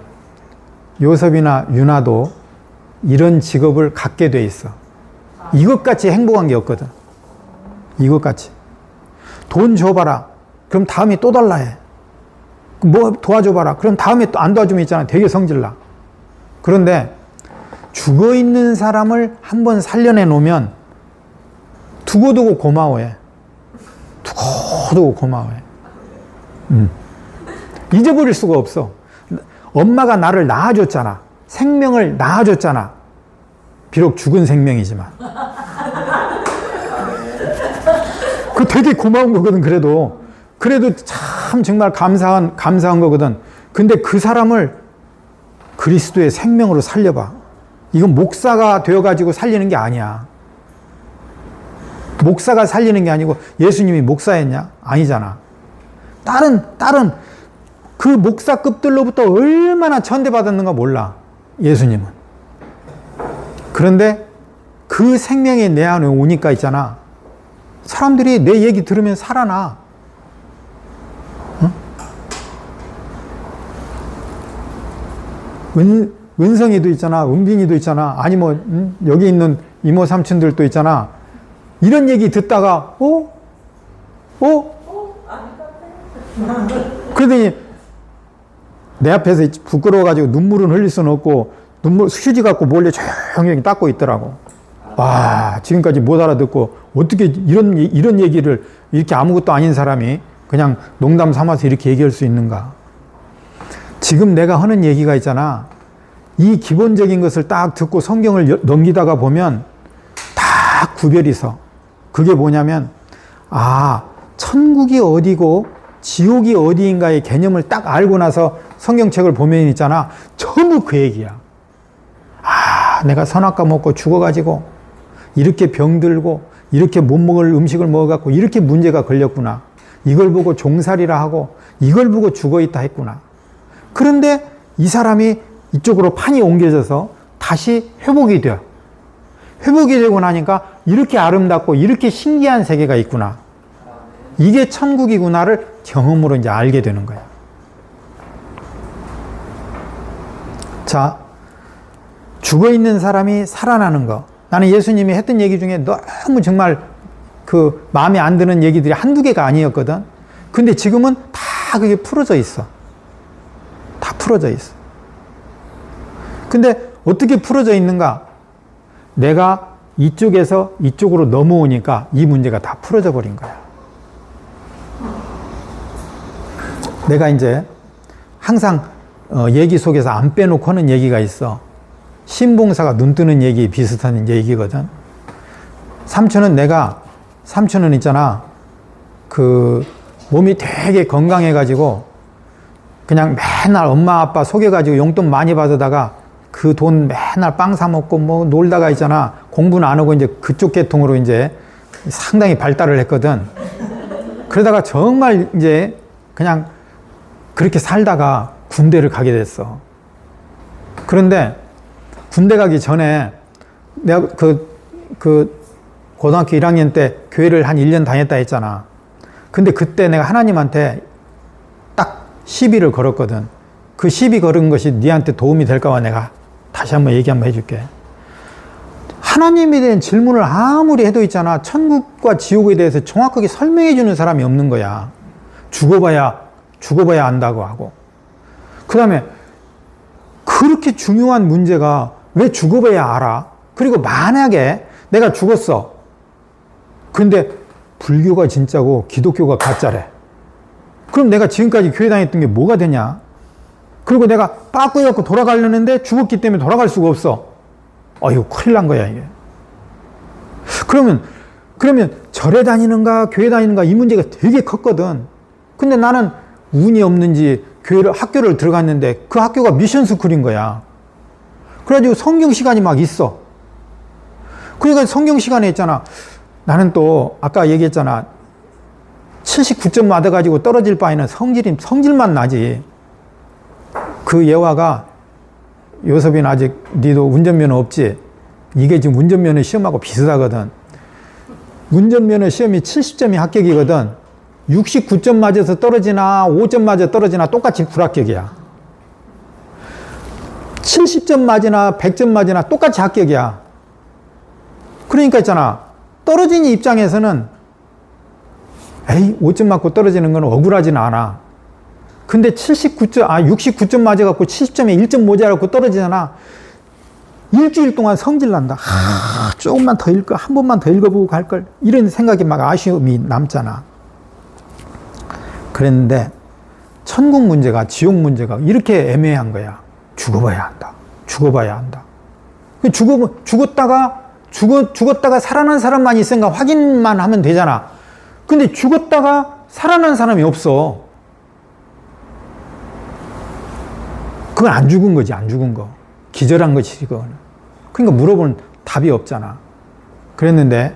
Speaker 1: 요셉이나 유나도 이런 직업을 갖게 돼 있어. 이것같이 행복한 게 없거든. 이것같이. 돈 줘봐라. 그럼 다음에 또 달라 해. 뭐 도와줘봐라. 그럼 다음에 또 안 도와주면 있잖아, 되게 성질나. 그런데 죽어있는 사람을 한번 살려내 놓으면 두고두고 고마워해. 두고두고 고마워해. 잊어버릴 수가 없어. 엄마가 나를 낳아줬잖아. 생명을 낳아줬잖아. 비록 죽은 생명이지만. 그 되게 고마운 거거든. 그래도 참 정말 감사한 거거든. 근데 그 사람을 그리스도의 생명으로 살려봐. 이건 목사가 되어가지고 살리는 게 아니야. 목사가 살리는 게 아니고, 예수님이 목사였냐? 아니잖아. 다른 그 목사급들로부터 얼마나 천대받았는가 몰라, 예수님은. 그런데 그 생명이 내 안에 오니까 있잖아, 사람들이 내 얘기 들으면 살아나. 응? 은성이도 있잖아, 은빈이도 있잖아, 아니 뭐 여기 있는 이모 삼촌들도 있잖아. 이런 얘기 듣다가 그러더니 내 앞에서 부끄러워가지고 눈물은 흘릴 수는 없고 눈물 휴지 갖고 몰래 조용히 닦고 있더라고. 와, 지금까지 못 알아듣고 어떻게 이런 얘기를 이렇게 아무것도 아닌 사람이 그냥 농담 삼아서 이렇게 얘기할 수 있는가. 지금 내가 하는 얘기가 있잖아. 이 기본적인 것을 딱 듣고 성경을 넘기다가 보면 다 구별이 서. 그게 뭐냐면, 아, 천국이 어디고 지옥이 어디인가의 개념을 딱 알고 나서 성경책을 보면 있잖아. 전부 그 얘기야. 아, 내가 선악과 먹고 죽어가지고 이렇게 병들고 이렇게 못 먹을 음식을 먹어갖고 이렇게 문제가 걸렸구나. 이걸 보고 종살이라 하고 이걸 보고 죽어있다 했구나. 그런데 이 사람이 이쪽으로 판이 옮겨져서 다시 회복이 돼요. 회복이 되고 나니까 이렇게 아름답고 이렇게 신기한 세계가 있구나. 이게 천국이구나를 경험으로 이제 알게 되는 거야. 자, 죽어있는 사람이 살아나는 거. 나는 예수님이 했던 얘기 중에 너무 정말 그 마음에 안 드는 얘기들이 한두 개가 아니었거든. 근데 지금은 다 그게 풀어져 있어. 다 풀어져 있어. 근데 어떻게 풀어져 있는가? 내가 이쪽에서 이쪽으로 넘어오니까 이 문제가 다 풀어져 버린 거야. 내가 이제 항상 얘기 속에서 안 빼놓고 하는 얘기가 있어. 신봉사가 눈 뜨는 얘기 비슷한 얘기거든. 삼촌은 있잖아. 그 몸이 되게 건강해가지고 그냥 맨날 엄마 아빠 속여가지고 용돈 많이 받아다가 그 돈 맨날 빵 사 먹고 뭐 놀다가 있잖아. 공부는 안 하고 이제 그쪽 계통으로 이제 상당히 발달을 했거든. 그러다가 정말 이제 그냥 그렇게 살다가 군대를 가게 됐어. 그런데 군대 가기 전에 내가 그 고등학교 1학년 때 교회를 한 1년 다녔다 했잖아. 근데 그때 내가 하나님한테 딱 시비를 걸었거든. 그 시비 걸은 것이 니한테 도움이 될까봐 내가 다시 한번 얘기 한번 해줄게. 하나님에 대한 질문을 아무리 해도 있잖아. 천국과 지옥에 대해서 정확하게 설명해 주는 사람이 없는 거야. 죽어봐야 안다고 하고. 그 다음에 그렇게 중요한 문제가 왜 죽어봐야 알아? 그리고 만약에 내가 죽었어. 근데 불교가 진짜고 기독교가 가짜래. 그럼 내가 지금까지 교회 다녔던 게 뭐가 되냐? 그리고 내가 빠꾸해갖고 돌아가려는데 죽었기 때문에 돌아갈 수가 없어. 이거 큰일 난 거야, 이게. 그러면 절에 다니는가, 교회 다니는가, 이 문제가 되게 컸거든. 근데 나는 운이 없는지 학교를 들어갔는데 그 학교가 미션 스쿨인 거야. 그래가지고 성경 시간이 막 있어. 그러니까 성경 시간에 있잖아. 나는 또 아까 얘기했잖아. 79점 맞아가지고 떨어질 바에는 성질만 나지. 그 예화가 요섭이는 아직 니도 운전면허 없지? 이게 지금 운전면허 시험하고 비슷하거든. 운전면허 시험이 70점이 합격이거든. 69점 맞아서 떨어지나 5점 맞아 떨어지나 똑같이 불합격이야. 70점 맞으나 100점 맞으나 똑같이 합격이야. 그러니까 있잖아. 떨어진 입장에서는 5점 맞고 떨어지는 건 억울하진 않아. 근데 69점 맞아갖고 70점에 1점 모자라고 떨어지잖아. 일주일 동안 성질난다. 조금만 더 한 번만 더 읽어보고 갈걸. 이런 생각이 막 아쉬움이 남잖아. 그랬는데 천국 문제가 지옥 문제가 이렇게 애매한 거야. 죽어봐야 한다. 죽었다가 살아난 사람만 있으니까 확인만 하면 되잖아. 근데 죽었다가 살아난 사람이 없어. 그건 안 죽은 거지, 안 죽은 거. 기절한 거지, 그거는. 그러니까 물어보는 답이 없잖아. 그랬는데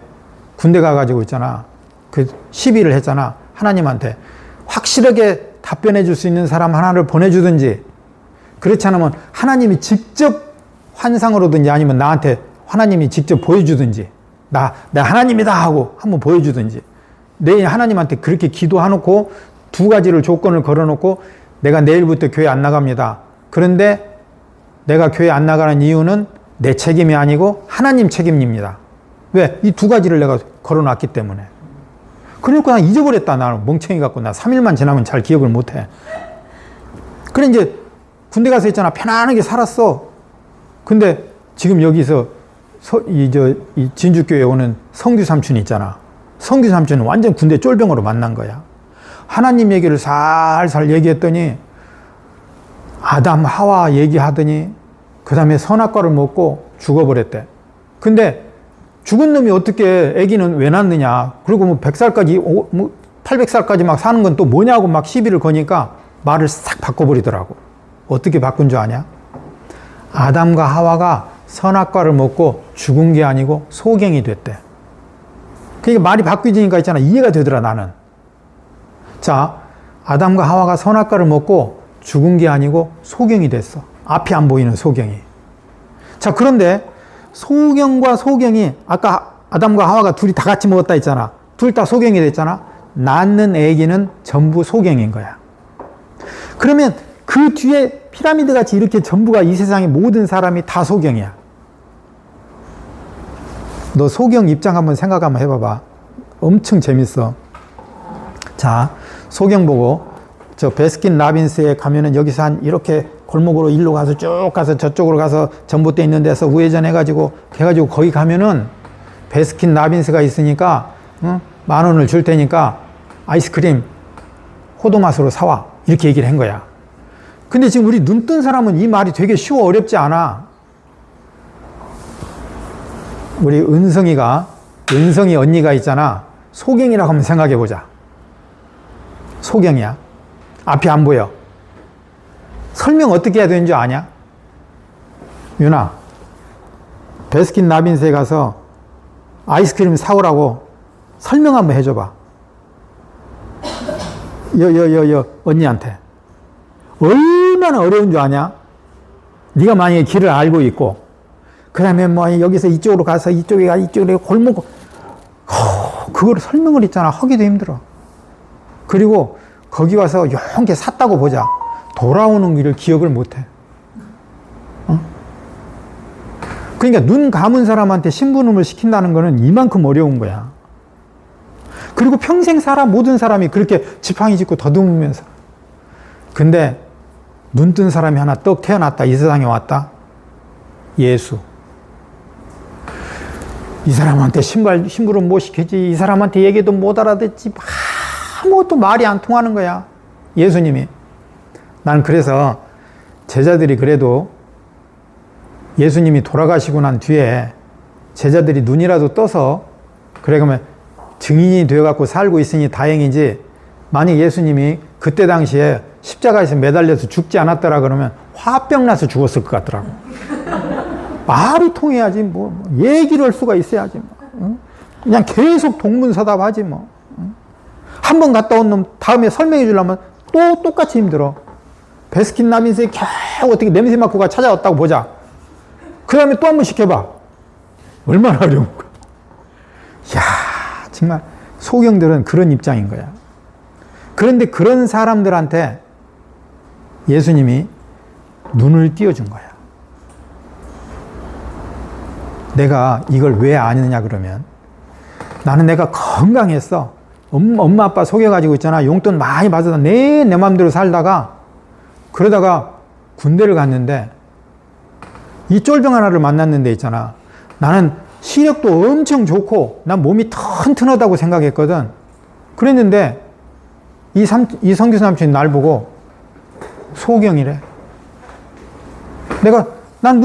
Speaker 1: 군대 가가지고 있잖아. 그 시비를 했잖아. 하나님한테. 확실하게 답변해 줄 수 있는 사람 하나를 보내주든지, 그렇지 않으면 하나님이 직접 환상으로든지 아니면 나한테 하나님이 직접 보여주든지, 내가 하나님이다 하고 한번 보여주든지. 내일 하나님한테 그렇게 기도해놓고 두 가지를 조건을 걸어놓고 내가 내일부터 교회 안 나갑니다. 그런데 내가 교회 안 나가는 이유는 내 책임이 아니고 하나님 책임입니다. 왜? 이 두 가지를 내가 걸어놨기 때문에. 그러니까 나 잊어버렸다. 나 멍청이 같고 나 3일만 지나면 잘 기억을 못해. 그래 이제 군대 가서 있잖아. 편안하게 살았어. 근데 지금 여기서 이 진주교회 오는 성규 삼촌이 있잖아. 성규 삼촌은 완전 군대 쫄병으로 만난 거야. 하나님 얘기를 살살 얘기했더니 아담 하와 얘기하더니 그 다음에 선악과를 먹고 죽어버렸대. 근데 죽은 놈이 어떻게 아기는 왜 낳느냐. 그리고 뭐 100살까지 800살까지 막 사는 건 또 뭐냐고 막 시비를 거니까 말을 싹 바꿔버리더라고. 어떻게 바꾼 줄 아냐? 아담과 하와가 선악과를 먹고 죽은 게 아니고 소경이 됐대. 그러니까 말이 바뀌니까 있잖아. 이해가 되더라 나는. 자, 아담과 하와가 선악과를 먹고 죽은 게 아니고 소경이 됐어. 앞이 안 보이는 소경이. 자, 그런데 소경과 소경이 아까 아담과 하와가 둘이 다 같이 먹었다 했잖아. 둘 다 소경이 됐잖아. 낳는 애기는 전부 소경인 거야. 그러면 그 뒤에 피라미드 같이 이렇게 전부가 이 세상의 모든 사람이 다 소경이야. 너 소경 입장 한번 생각 한번 해봐봐. 엄청 재밌어. 자, 소경 보고 저 베스킨 라빈스에 가면은 여기서 한 이렇게 골목으로 일로 가서 쭉 가서 저쪽으로 가서 전봇대 있는 데서 우회전 해가지고 거기 가면은 베스킨 라빈스가 있으니까 10,000원을 줄 테니까 아이스크림 호두 맛으로 사와. 이렇게 얘기를 한 거야. 근데 지금 우리 눈 뜬 사람은 이 말이 되게 쉬워 어렵지 않아. 우리 은성이 언니가 있잖아. 소경이라고 한번 생각해 보자. 소경이야. 앞이 안 보여. 설명 어떻게 해야 되는 줄 아냐? 윤아, 베스킨 라빈스에 가서 아이스크림 사오라고 설명 한번 해줘봐. 언니한테. 얼마나 어려운 줄 아냐? 네가 만약에 길을 알고 있고, 그 다음에 뭐 여기서 이쪽으로 가서 이쪽으로 골목, 그걸 설명을 있잖아. 하기도 힘들어. 그리고 거기 와서 용게 샀다고 보자. 돌아오는 길을 기억을 못해. 그러니까 눈 감은 사람한테 신부름을 시킨다는 거는 이만큼 어려운 거야. 그리고 평생 모든 사람이 그렇게 지팡이 짚고 더듬으면서. 근데 눈 뜬 사람이 하나 떡 태어났다. 이 세상에 왔다. 예수. 이 사람한테 심부름 못 시키지. 이 사람한테 얘기도 못 알아듣지. 아무것도 말이 안 통하는 거야. 예수님이. 난 그래서 제자들이 그래도 예수님이 돌아가시고 난 뒤에 제자들이 눈이라도 떠서 그래 그러면 증인이 되어갖고 살고 있으니 다행이지, 만약 예수님이 그때 당시에 십자가에서 매달려서 죽지 않았더라 그러면 화병 나서 죽었을 것 같더라고. 말이 통해야지 뭐 얘기를 할 수가 있어야지 뭐. 그냥 계속 동문서답하지 뭐. 한 번 갔다 온 놈 다음에 설명해 주려면 또 똑같이 힘들어. 베스킨 라빈스에 겨우 어떻게 냄새 맡고가 찾아왔다고 보자. 그 다음에 또 한 번 시켜봐. 얼마나 어려운가. 이야, 정말 소경들은 그런 입장인 거야. 그런데 그런 사람들한테 예수님이 눈을 띄워준 거야. 내가 이걸 왜 아느냐 그러면, 나는 내가 건강했어. 엄마 아빠 속여가지고 있잖아. 용돈 많이 받아서 내 맘대로 살다가 그러다가 군대를 갔는데 이 쫄병 하나를 만났는데 있잖아. 나는 시력도 엄청 좋고 난 몸이 튼튼하다고 생각했거든. 그랬는데 이 성규 삼촌이 날 보고 소경이래. 난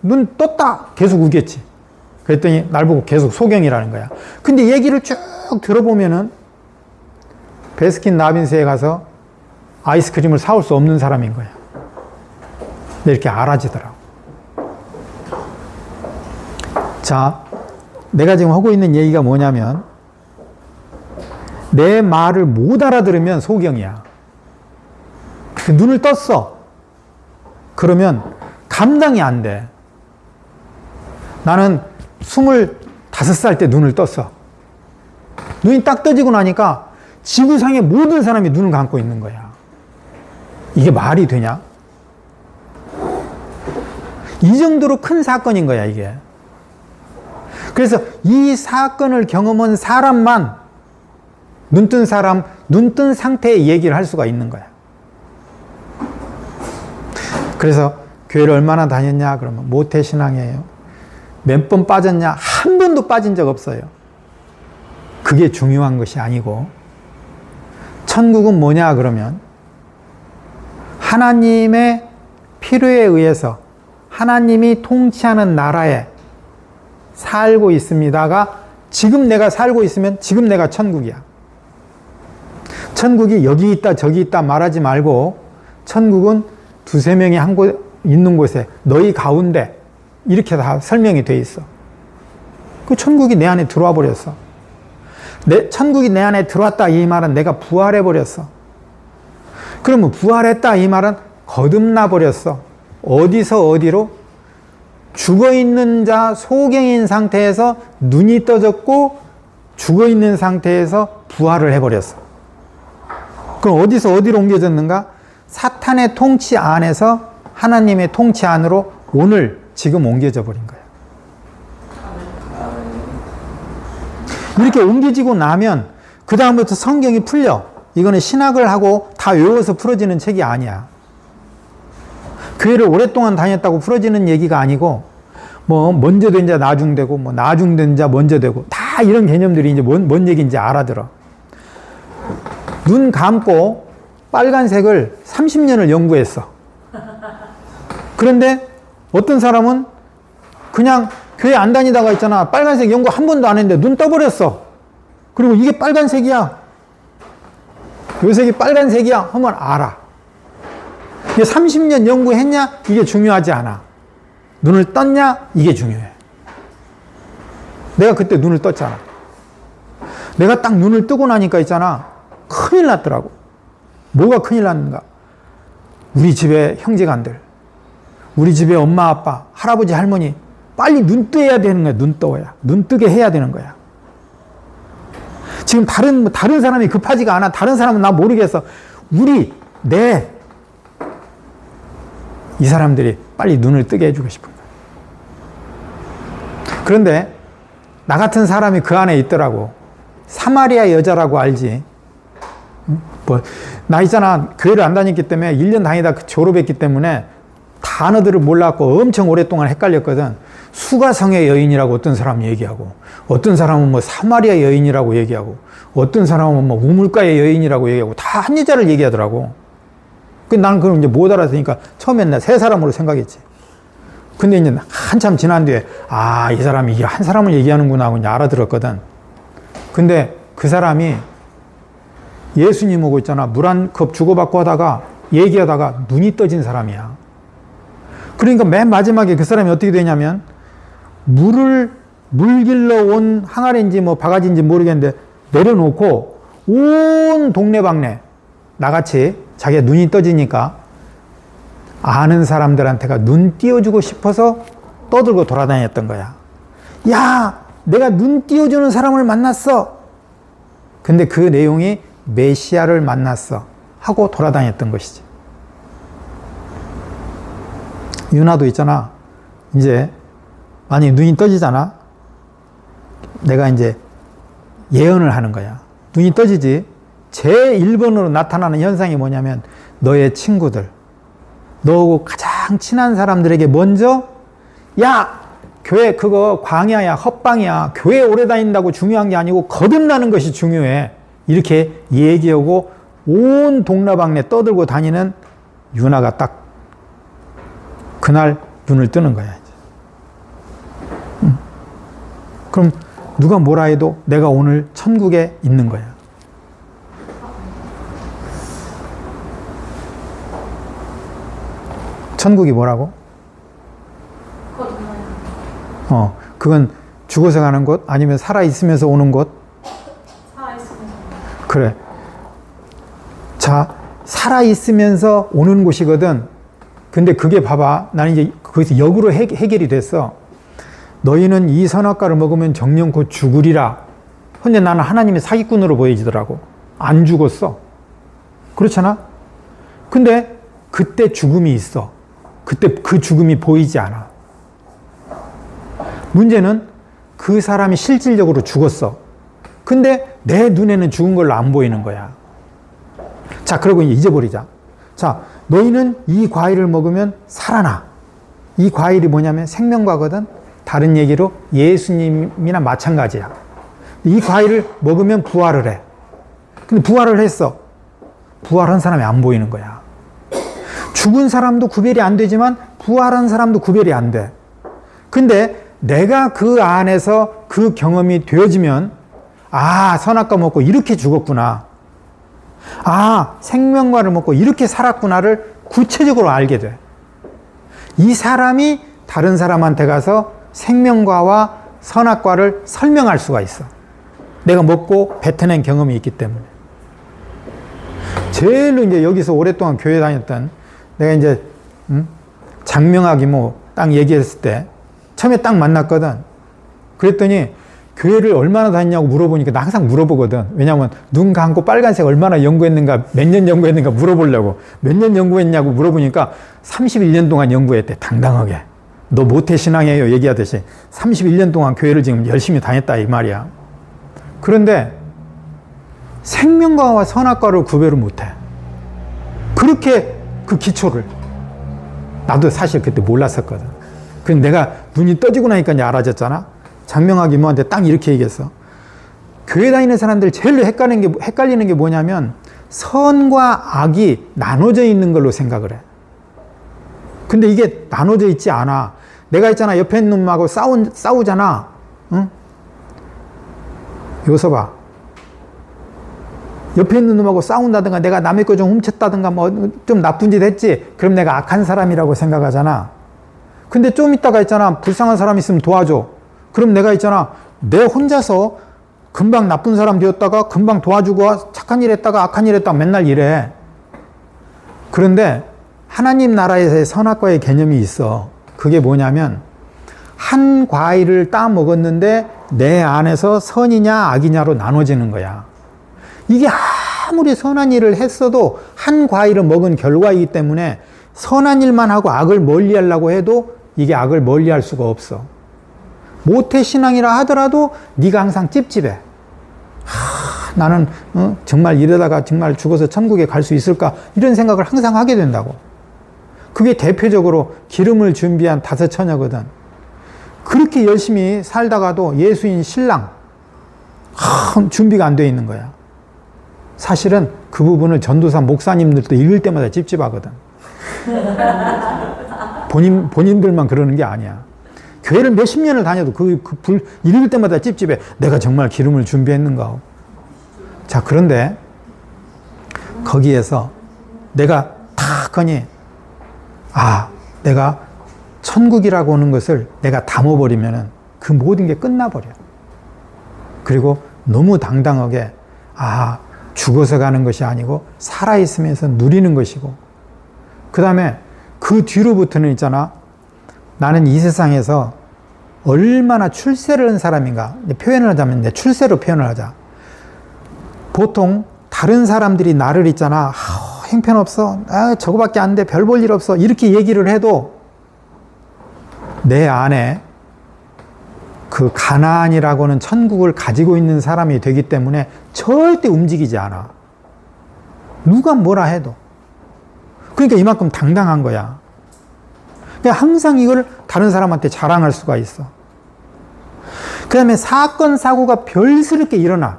Speaker 1: 눈 떴다 계속 우겼지. 그랬더니 날 보고 계속 소경이라는 거야. 근데 얘기를 쭉 들어보면은 베스킨 라빈스에 가서 아이스크림을 사올 수 없는 사람인 거야. 근데 이렇게 알아지더라고. 자, 내가 지금 하고 있는 얘기가 뭐냐면, 내 말을 못 알아들으면 소경이야. 눈을 떴어. 그러면 감당이 안 돼. 나는 25살 때 눈을 떴어. 눈이 딱 떠지고 나니까 지구상의 모든 사람이 눈을 감고 있는 거야. 이게 말이 되냐? 이 정도로 큰 사건인 거야, 이게. 그래서 이 사건을 경험한 사람만 눈 뜬 사람, 눈 뜬 상태의 얘기를 할 수가 있는 거야. 그래서 교회를 얼마나 다녔냐? 그러면 모태신앙이에요. 몇 번 빠졌냐? 한 번도 빠진 적 없어요. 그게 중요한 것이 아니고, 천국은 뭐냐? 그러면 하나님의 필요에 의해서 하나님이 통치하는 나라에 살고 있습니다가, 지금 내가 살고 있으면 지금 내가 천국이야. 천국이 여기 있다 저기 있다 말하지 말고, 천국은 두세 명이 있는 곳에 너희 가운데, 이렇게 다 설명이 돼 있어. 그 천국이 내 안에 들어와 버렸어. 천국이 내 안에 들어왔다 이 말은 내가 부활해 버렸어. 그러면 부활했다 이 말은 거듭나 버렸어. 어디서 어디로? 죽어있는 자 소경인 상태에서 눈이 떠졌고 죽어있는 상태에서 부활을 해버렸어. 그럼 어디서 어디로 옮겨졌는가? 사탄의 통치 안에서 하나님의 통치 안으로 오늘 지금 옮겨져 버린 거야. 이렇게 옮겨지고 나면 그 다음부터 성경이 풀려. 이거는 신학을 하고 다 외워서 풀어지는 책이 아니야. 교회를 오랫동안 다녔다고 풀어지는 얘기가 아니고, 뭐 먼저 된 자 나중되고, 뭐 나중된 자 먼저 되고, 다 이런 개념들이 이제 뭔 얘기인지 알아들어. 눈 감고 빨간색을 30년을 연구했어. 그런데 어떤 사람은 그냥 교회 안 다니다가 있잖아. 빨간색 연구 한 번도 안 했는데 눈 떠버렸어. 그리고 이게 빨간색이야. 요 색이 빨간색이야 하면 알아. 이게 30년 연구했냐? 이게 중요하지 않아. 눈을 떴냐? 이게 중요해. 내가 그때 눈을 떴잖아. 내가 딱 눈을 뜨고 나니까 있잖아. 큰일 났더라고. 뭐가 큰일 났는가? 우리 집에 형제간들, 우리 집에 엄마, 아빠, 할아버지, 할머니 빨리 눈 떠야 되는 거야. 눈 떠야. 눈 뜨게 해야 되는 거야. 지금 다른 사람이 급하지가 않아. 다른 사람은 나 모르겠어. 이 사람들이 빨리 눈을 뜨게 해주고 싶은 거야. 그런데 나 같은 사람이 그 안에 있더라고. 사마리아 여자라고 알지? 나 있잖아. 교회를 안 다녔기 때문에 1년 다니다 졸업했기 때문에 단어들을 몰랐고 엄청 오랫동안 헷갈렸거든. 수가성의 여인이라고 어떤 사람은 얘기하고, 어떤 사람은 뭐 사마리아 여인이라고 얘기하고, 어떤 사람은 뭐 우물가의 여인이라고 얘기하고, 다 한 여자를 얘기하더라고. 나는 그럼 이제 못 알아듣니까 처음엔 나 세 사람으로 생각했지. 근데 이제 한참 지난 뒤에, 이 사람이 이게 한 사람을 얘기하는구나 하고 이제 알아들었거든. 근데 그 사람이 예수님하고 있잖아. 물 한 컵 주고받고 하다가 얘기하다가 눈이 떠진 사람이야. 그러니까 맨 마지막에 그 사람이 어떻게 되냐면, 물 길러 온 항아리인지 뭐 바가지인지 모르겠는데 내려놓고 온 동네방네 나같이 자기가 눈이 떠지니까 아는 사람들한테가 눈 띄워주고 싶어서 떠들고 돌아다녔던 거야. 야, 내가 눈 띄워주는 사람을 만났어. 근데 그 내용이 메시아를 만났어 하고 돌아다녔던 것이지. 유나도 있잖아. 이제 만약에 눈이 떠지잖아. 내가 이제 예언을 하는 거야. 눈이 떠지지. 제1번으로 나타나는 현상이 뭐냐면, 너의 친구들, 너하고 가장 친한 사람들에게 먼저, 야, 교회 그거 광야야, 헛방이야. 교회 오래 다닌다고 중요한 게 아니고 거듭나는 것이 중요해. 이렇게 얘기하고 온 동네방네 떠들고 다니는 유나가 딱 그날 눈을 뜨는 거야. 이제. 그럼 누가 뭐라 해도 내가 오늘 천국에 있는 거야. 천국이 뭐라고? 그건 죽어서 가는 곳 아니면 살아 있으면서 오는 곳?
Speaker 2: 살아 있으면서.
Speaker 1: 그래. 자, 살아 있으면서 오는 곳이거든. 근데 그게 봐봐. 나는 이제 거기서 역으로 해결이 됐어. 너희는 이 선악과를 먹으면 정령코 죽으리라. 근데 나는 하나님의 사기꾼으로 보여지더라고. 안 죽었어. 그렇잖아? 근데 그때 죽음이 있어. 그때 그 죽음이 보이지 않아. 문제는 그 사람이 실질적으로 죽었어. 근데 내 눈에는 죽은 걸로 안 보이는 거야. 자, 그러고 잊어버리자. 자, 너희는 이 과일을 먹으면 살아나. 이 과일이 뭐냐면 생명과거든. 다른 얘기로 예수님이나 마찬가지야. 이 과일을 먹으면 부활을 해. 근데 부활을 했어. 부활한 사람이 안 보이는 거야. 죽은 사람도 구별이 안 되지만 부활한 사람도 구별이 안 돼. 근데 내가 그 안에서 그 경험이 되어지면 아, 선악과 먹고 이렇게 죽었구나. 아, 생명과를 먹고 이렇게 살았구나를 구체적으로 알게 돼. 이 사람이 다른 사람한테 가서 생명과와 선악과를 설명할 수가 있어. 내가 먹고 뱉어낸 경험이 있기 때문에. 제일로 이제 여기서 오랫동안 교회 다녔던 내가 이제 장명학 이모 딱 얘기했을 때 처음에 딱 만났거든. 그랬더니 교회를 얼마나 다녔냐고 물어보니까 나 항상 물어보거든. 왜냐하면 눈 감고 빨간색 얼마나 연구했는가, 몇 년 연구했는가 물어보려고. 몇 년 연구했냐고 물어보니까 31년 동안 연구했대. 당당하게. 너 모태신앙이에요 얘기하듯이 31년 동안 교회를 지금 열심히 다녔다 이 말이야. 그런데 생명과와 선악과를 구별을 못해. 그렇게 그 기초를 나도 사실 그때 몰랐었거든. 근데 내가 눈이 떠지고 나니까 이제 알아졌잖아. 장명학 이모한테 딱 이렇게 얘기했어. 교회 다니는 사람들 제일 헷갈리는 게 뭐냐면 선과 악이 나눠져 있는 걸로 생각을 해. 근데 이게 나눠져 있지 않아. 내가 있잖아 옆에 있는 놈하고 싸우잖아. 응? 여기서 봐. 옆에 있는 놈하고 싸운다든가 내가 남의 거 좀 훔쳤다든가 뭐 좀 나쁜 짓 했지. 그럼 내가 악한 사람이라고 생각하잖아. 근데 좀 있다가 있잖아 불쌍한 사람 있으면 도와줘. 그럼 내가 있잖아 내 혼자서 금방 나쁜 사람 되었다가 금방 도와주고 착한 일 했다가 악한 일 했다가 맨날 이래. 그런데 하나님 나라에서의 선악과의 개념이 있어. 그게 뭐냐면 한 과일을 따 먹었는데 내 안에서 선이냐 악이냐로 나눠지는 거야. 이게 아무리 선한 일을 했어도 한 과일을 먹은 결과이기 때문에 선한 일만 하고 악을 멀리하려고 해도 이게 악을 멀리할 수가 없어. 모태신앙이라 하더라도 네가 항상 찝찝해. 나는 정말 이러다가 정말 죽어서 천국에 갈 수 있을까 이런 생각을 항상 하게 된다고. 그게 대표적으로 기름을 준비한 5 처녀거든. 그렇게 열심히 살다가도 예수인 신랑 준비가 안 돼 있는 거야. 사실은 그 부분을 전도사 목사님들도 읽을 때마다 찝찝하거든. 본인들만 그러는 게 아니야. 교회를 몇십 년을 다녀도 읽을 때마다 찝찝해. 내가 정말 기름을 준비했는가. 자, 그런데 거기에서 내가 탁 하니 내가 천국이라고 하는 것을 내가 담아버리면은 그 모든 게 끝나버려. 그리고 너무 당당하게 죽어서 가는 것이 아니고 살아있으면서 누리는 것이고, 그 다음에 그 뒤로부터는 있잖아, 나는 이 세상에서 얼마나 출세를 한 사람인가. 표현을 하자면 내 출세로 표현을 하자. 보통 다른 사람들이 나를 있잖아, 형편없어, 저거밖에 안 돼, 별 볼 일 없어, 이렇게 얘기를 해도 내 안에 그 가나안이라고 하는 천국을 가지고 있는 사람이 되기 때문에 절대 움직이지 않아. 누가 뭐라 해도. 그러니까 이만큼 당당한 거야. 그러니까 항상 이걸 다른 사람한테 자랑할 수가 있어. 그 다음에 사건, 사고가 별스럽게 일어나.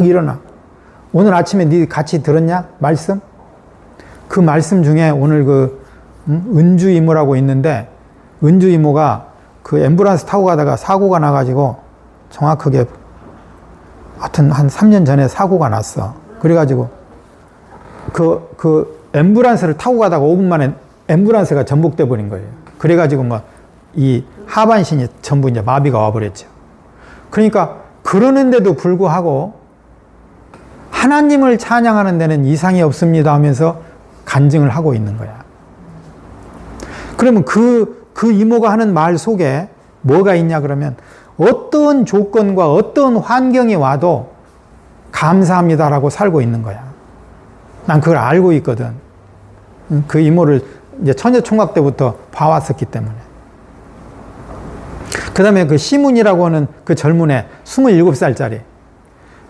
Speaker 1: 일어나. 오늘 아침에 네 같이 들었냐? 말씀? 그 말씀 중에 오늘 은주 이모라고 있는데, 은주 이모가 그 앰뷸런스 타고 가다가 사고가 나가지고 정확하게 하여튼 한 3년 전에 사고가 났어. 그래가지고 그 앰뷸런스를 타고 가다가 5분 만에 앰뷸런스가 전복돼 버린 거예요. 그래가지고 이 하반신이 전부 이제 마비가 와버렸죠. 그러니까 그러는데도 불구하고 하나님을 찬양하는 데는 이상이 없습니다 하면서 간증을 하고 있는 거야. 그러면 그 이모가 하는 말 속에 뭐가 있냐 그러면, 어떤 조건과 어떤 환경이 와도 감사합니다라고 살고 있는 거야. 난 그걸 알고 있거든. 그 이모를 이제 처녀총각 때부터 봐왔었기 때문에. 그 다음에 그 시문이라고 하는 그 젊은 애, 27살짜리.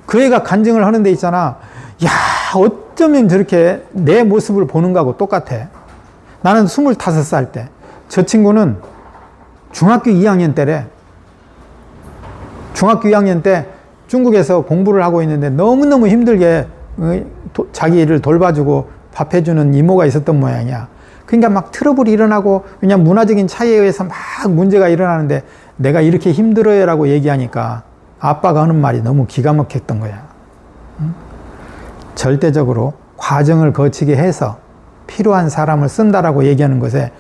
Speaker 1: 그 애가 간증을 하는 데 있잖아. 야, 어쩌면 저렇게 내 모습을 보는 거하고 똑같아. 나는 25살 때. 저 친구는 중학교 2학년 때래. 중학교 2학년 때 중국에서 공부를 하고 있는데 너무너무 힘들게 자기 일을 돌봐주고 밥 해주는 이모가 있었던 모양이야. 그러니까 막 트러블이 일어나고, 그냥 문화적인 차이에 의해서 막 문제가 일어나는데 내가 이렇게 힘들어요 라고 얘기하니까 아빠가 하는 말이 너무 기가 막혔던 거야. 응? 절대적으로 과정을 거치게 해서 필요한 사람을 쓴다라고 얘기하는 것에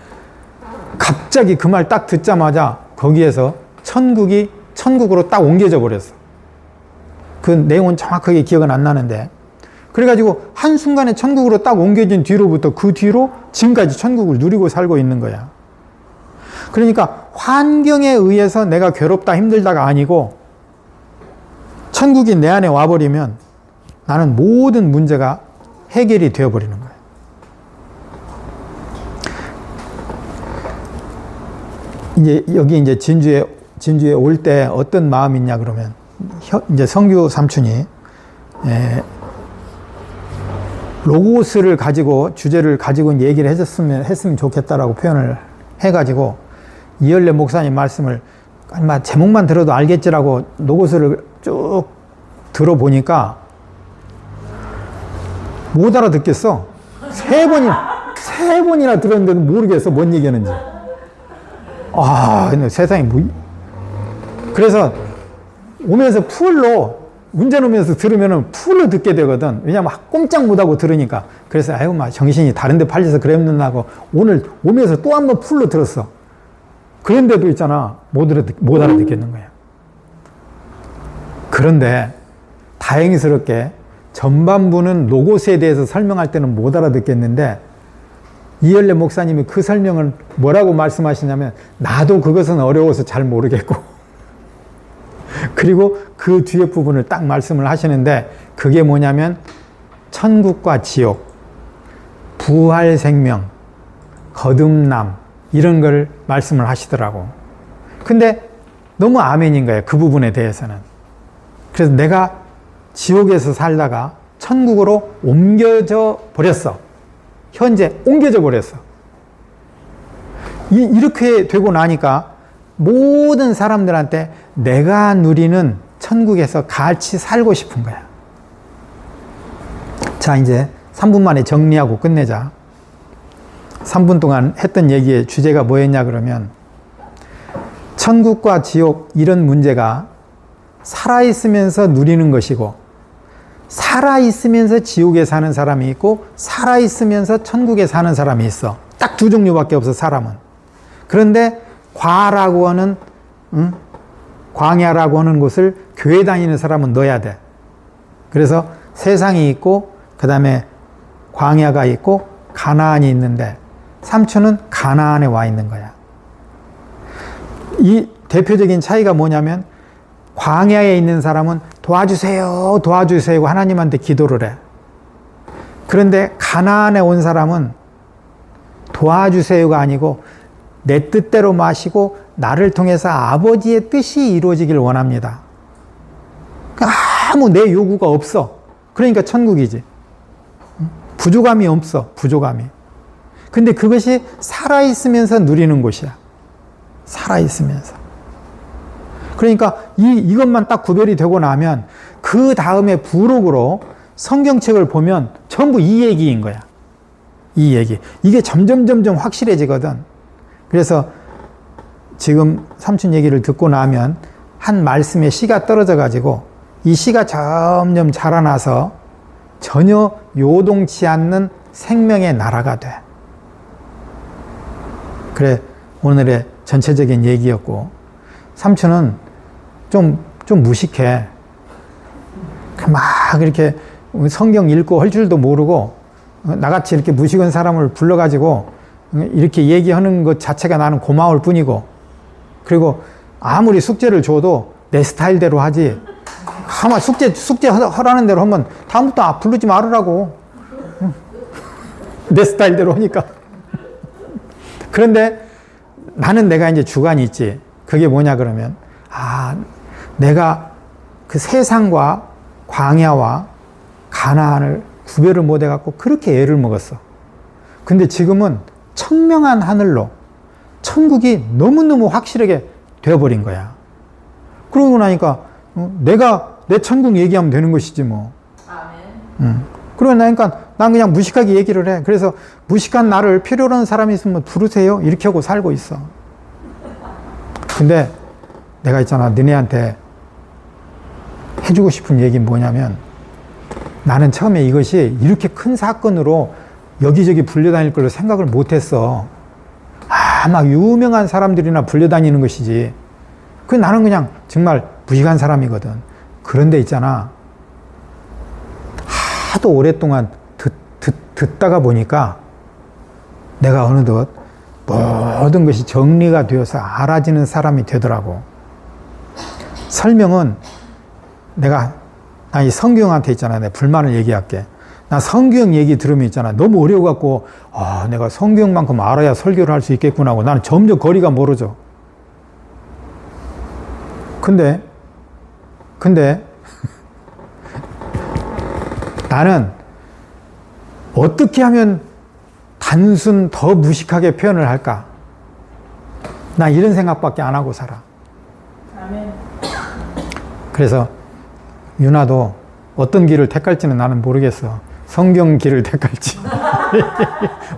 Speaker 1: 갑자기 그 말 딱 듣자마자 거기에서 천국으로 딱 옮겨져 버렸어. 그 내용은 정확하게 기억은 안 나는데, 그래가지고 한순간에 천국으로 딱 옮겨진 뒤로부터 그 뒤로 지금까지 천국을 누리고 살고 있는 거야. 그러니까 환경에 의해서 내가 괴롭다 힘들다가 아니고 천국이 내 안에 와버리면 나는 모든 문제가 해결이 되어버리는 거야. 이제 여기 이제 진주에 올 때 어떤 마음이 있냐 그러면, 이제 성규 삼촌이 로고스를 가지고, 주제를 가지고 얘기를 했으면 좋겠다라고 표현을 해가지고 이열래 목사님 말씀을 아마 제목만 들어도 알겠지라고 로고스를 쭉 들어보니까 못 알아듣겠어. 세 번이나 들었는데도 모르겠어 뭔 얘기하는지. 근데 세상에 뭐. 그래서 오면서 풀로, 운전 오면서 들으면은 풀로 듣게 되거든. 왜냐면 꼼짝 못하고 들으니까. 그래서 아유, 막 정신이 다른 데 팔려서 그랬는다고 오늘 오면서 또 한 번 풀로 들었어. 그런데도 있잖아, 못 알아듣겠는 거야. 그런데 다행스럽게 전반부는 로고스에 대해서 설명할 때는 못 알아듣겠는데, 이열래 목사님이 그 설명을 뭐라고 말씀하시냐면, 나도 그것은 어려워서 잘 모르겠고 그리고 그 뒤에 부분을 딱 말씀을 하시는데, 그게 뭐냐면 천국과 지옥, 부활 생명, 거듭남, 이런 걸 말씀을 하시더라고. 근데 너무 아멘인 거예요, 그 부분에 대해서는. 그래서 내가 지옥에서 살다가 천국으로 옮겨져 버렸어. 현재 옮겨져 버렸어. 이렇게 되고 나니까 모든 사람들한테 내가 누리는 천국에서 같이 살고 싶은 거야. 자, 이제 3분 만에 정리하고 끝내자. 3분 동안 했던 얘기의 주제가 뭐였냐 그러면, 천국과 지옥, 이런 문제가 살아있으면서 누리는 것이고, 살아있으면서 지옥에 사는 사람이 있고, 살아있으면서 천국에 사는 사람이 있어. 딱 두 종류밖에 없어, 사람은. 그런데 과라고 하는, 광야라고 하는 곳을 교회 다니는 사람은 넣어야 돼. 그래서 세상이 있고, 그 다음에 광야가 있고, 가나안이 있는데, 삼촌은 가나안에 와 있는 거야. 이 대표적인 차이가 뭐냐면, 광야에 있는 사람은 도와주세요, 도와주세요 하나님한테 기도를 해. 그런데 가나안에 온 사람은 도와주세요가 아니고 내 뜻대로 마시고 나를 통해서 아버지의 뜻이 이루어지길 원합니다. 아무 내 요구가 없어. 그러니까 천국이지. 부족함이 없어, 부족함이. 근데 그것이 살아있으면서 누리는 곳이야. 살아있으면서. 그러니까 이것만 딱 구별이 되고 나면 그 다음에 부록으로 성경책을 보면 전부 이 얘기인 거야. 이 얘기. 이게 점점 확실해지거든. 그래서 지금 삼촌 얘기를 듣고 나면 한 말씀에 씨가 떨어져 가지고 이 씨가 점점 자라나서 전혀 요동치 않는 생명의 나라가 돼. 그래, 오늘의 전체적인 얘기였고, 삼촌은 좀 무식해. 막 이렇게 성경 읽고 할 줄도 모르고, 나같이 이렇게 무식한 사람을 불러가지고 이렇게 얘기하는 것 자체가 나는 고마울 뿐이고, 그리고 아무리 숙제를 줘도 내 스타일대로 하지. 아마 숙제 하라는 대로 하면 다음부터 부르지 말으라고. 내 스타일대로 하니까. 그런데 나는 내가 이제 주관이 있지. 그게 뭐냐 그러면, 내가 그 세상과 광야와 가나안을 구별을 못 해갖고 그렇게 애를 먹었어. 근데 지금은 청명한 하늘로 천국이 너무너무 확실하게 되어버린 거야. 그러고 나니까 내가 내 천국 얘기하면 되는 것이지 뭐. 그러고 나니까 난 그냥 무식하게 얘기를 해. 그래서 무식한 나를 필요로 하는 사람이 있으면 부르세요. 이렇게 하고 살고 있어. 근데 내가 있잖아, 너네한테 해주고 싶은 얘기는 뭐냐면, 나는 처음에 이것이 이렇게 큰 사건으로 여기저기 불려다닐 걸로 생각을 못했어. 막 유명한 사람들이나 불려다니는 것이지. 나는 그냥 정말 무식한 사람이거든. 그런데 있잖아, 하도 오랫동안 듣다가 보니까 내가 어느덧 모든 것이 정리가 되어서 알아지는 사람이 되더라고. 설명은 나 이 성규형한테 있잖아, 내 불만을 얘기할게. 나 성규형 얘기 들으면 있잖아, 너무 어려워갖고 내가 성규형만큼 알아야 설교를 할 수 있겠구나 하고 나는 점점 거리가 멀어져. 근데 나는 어떻게 하면 단순 더 무식하게 표현을 할까? 나 이런 생각밖에 안 하고 살아.
Speaker 2: 아멘.
Speaker 1: 그래서 유나도 어떤 길을 택할지는 나는 모르겠어. 성경 길을 택할지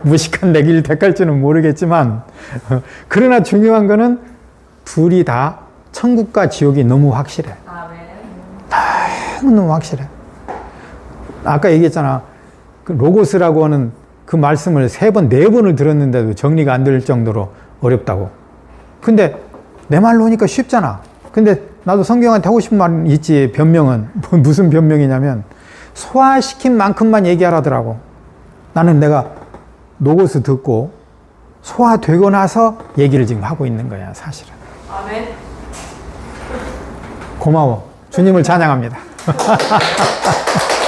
Speaker 1: 무식한 내 길을 택할지는 모르겠지만, 그러나 중요한 거는 둘이 다 천국과 지옥이 너무 확실해. 너무 확실해. 아까 얘기했잖아, 그 로고스라고 하는 그 말씀을 3번, 4번을 들었는데도 정리가 안 될 정도로 어렵다고. 근데 내 말로 하니까 쉽잖아. 근데 나도 성경한테 하고 싶은 말 있지. 변명은 무슨 변명이냐면, 소화시킨 만큼만 얘기하라더라고. 나는 내가 로고스 듣고 소화되고 나서 얘기를 지금 하고 있는 거야, 사실은.
Speaker 2: 아멘.
Speaker 1: 고마워. 주님을 찬양합니다.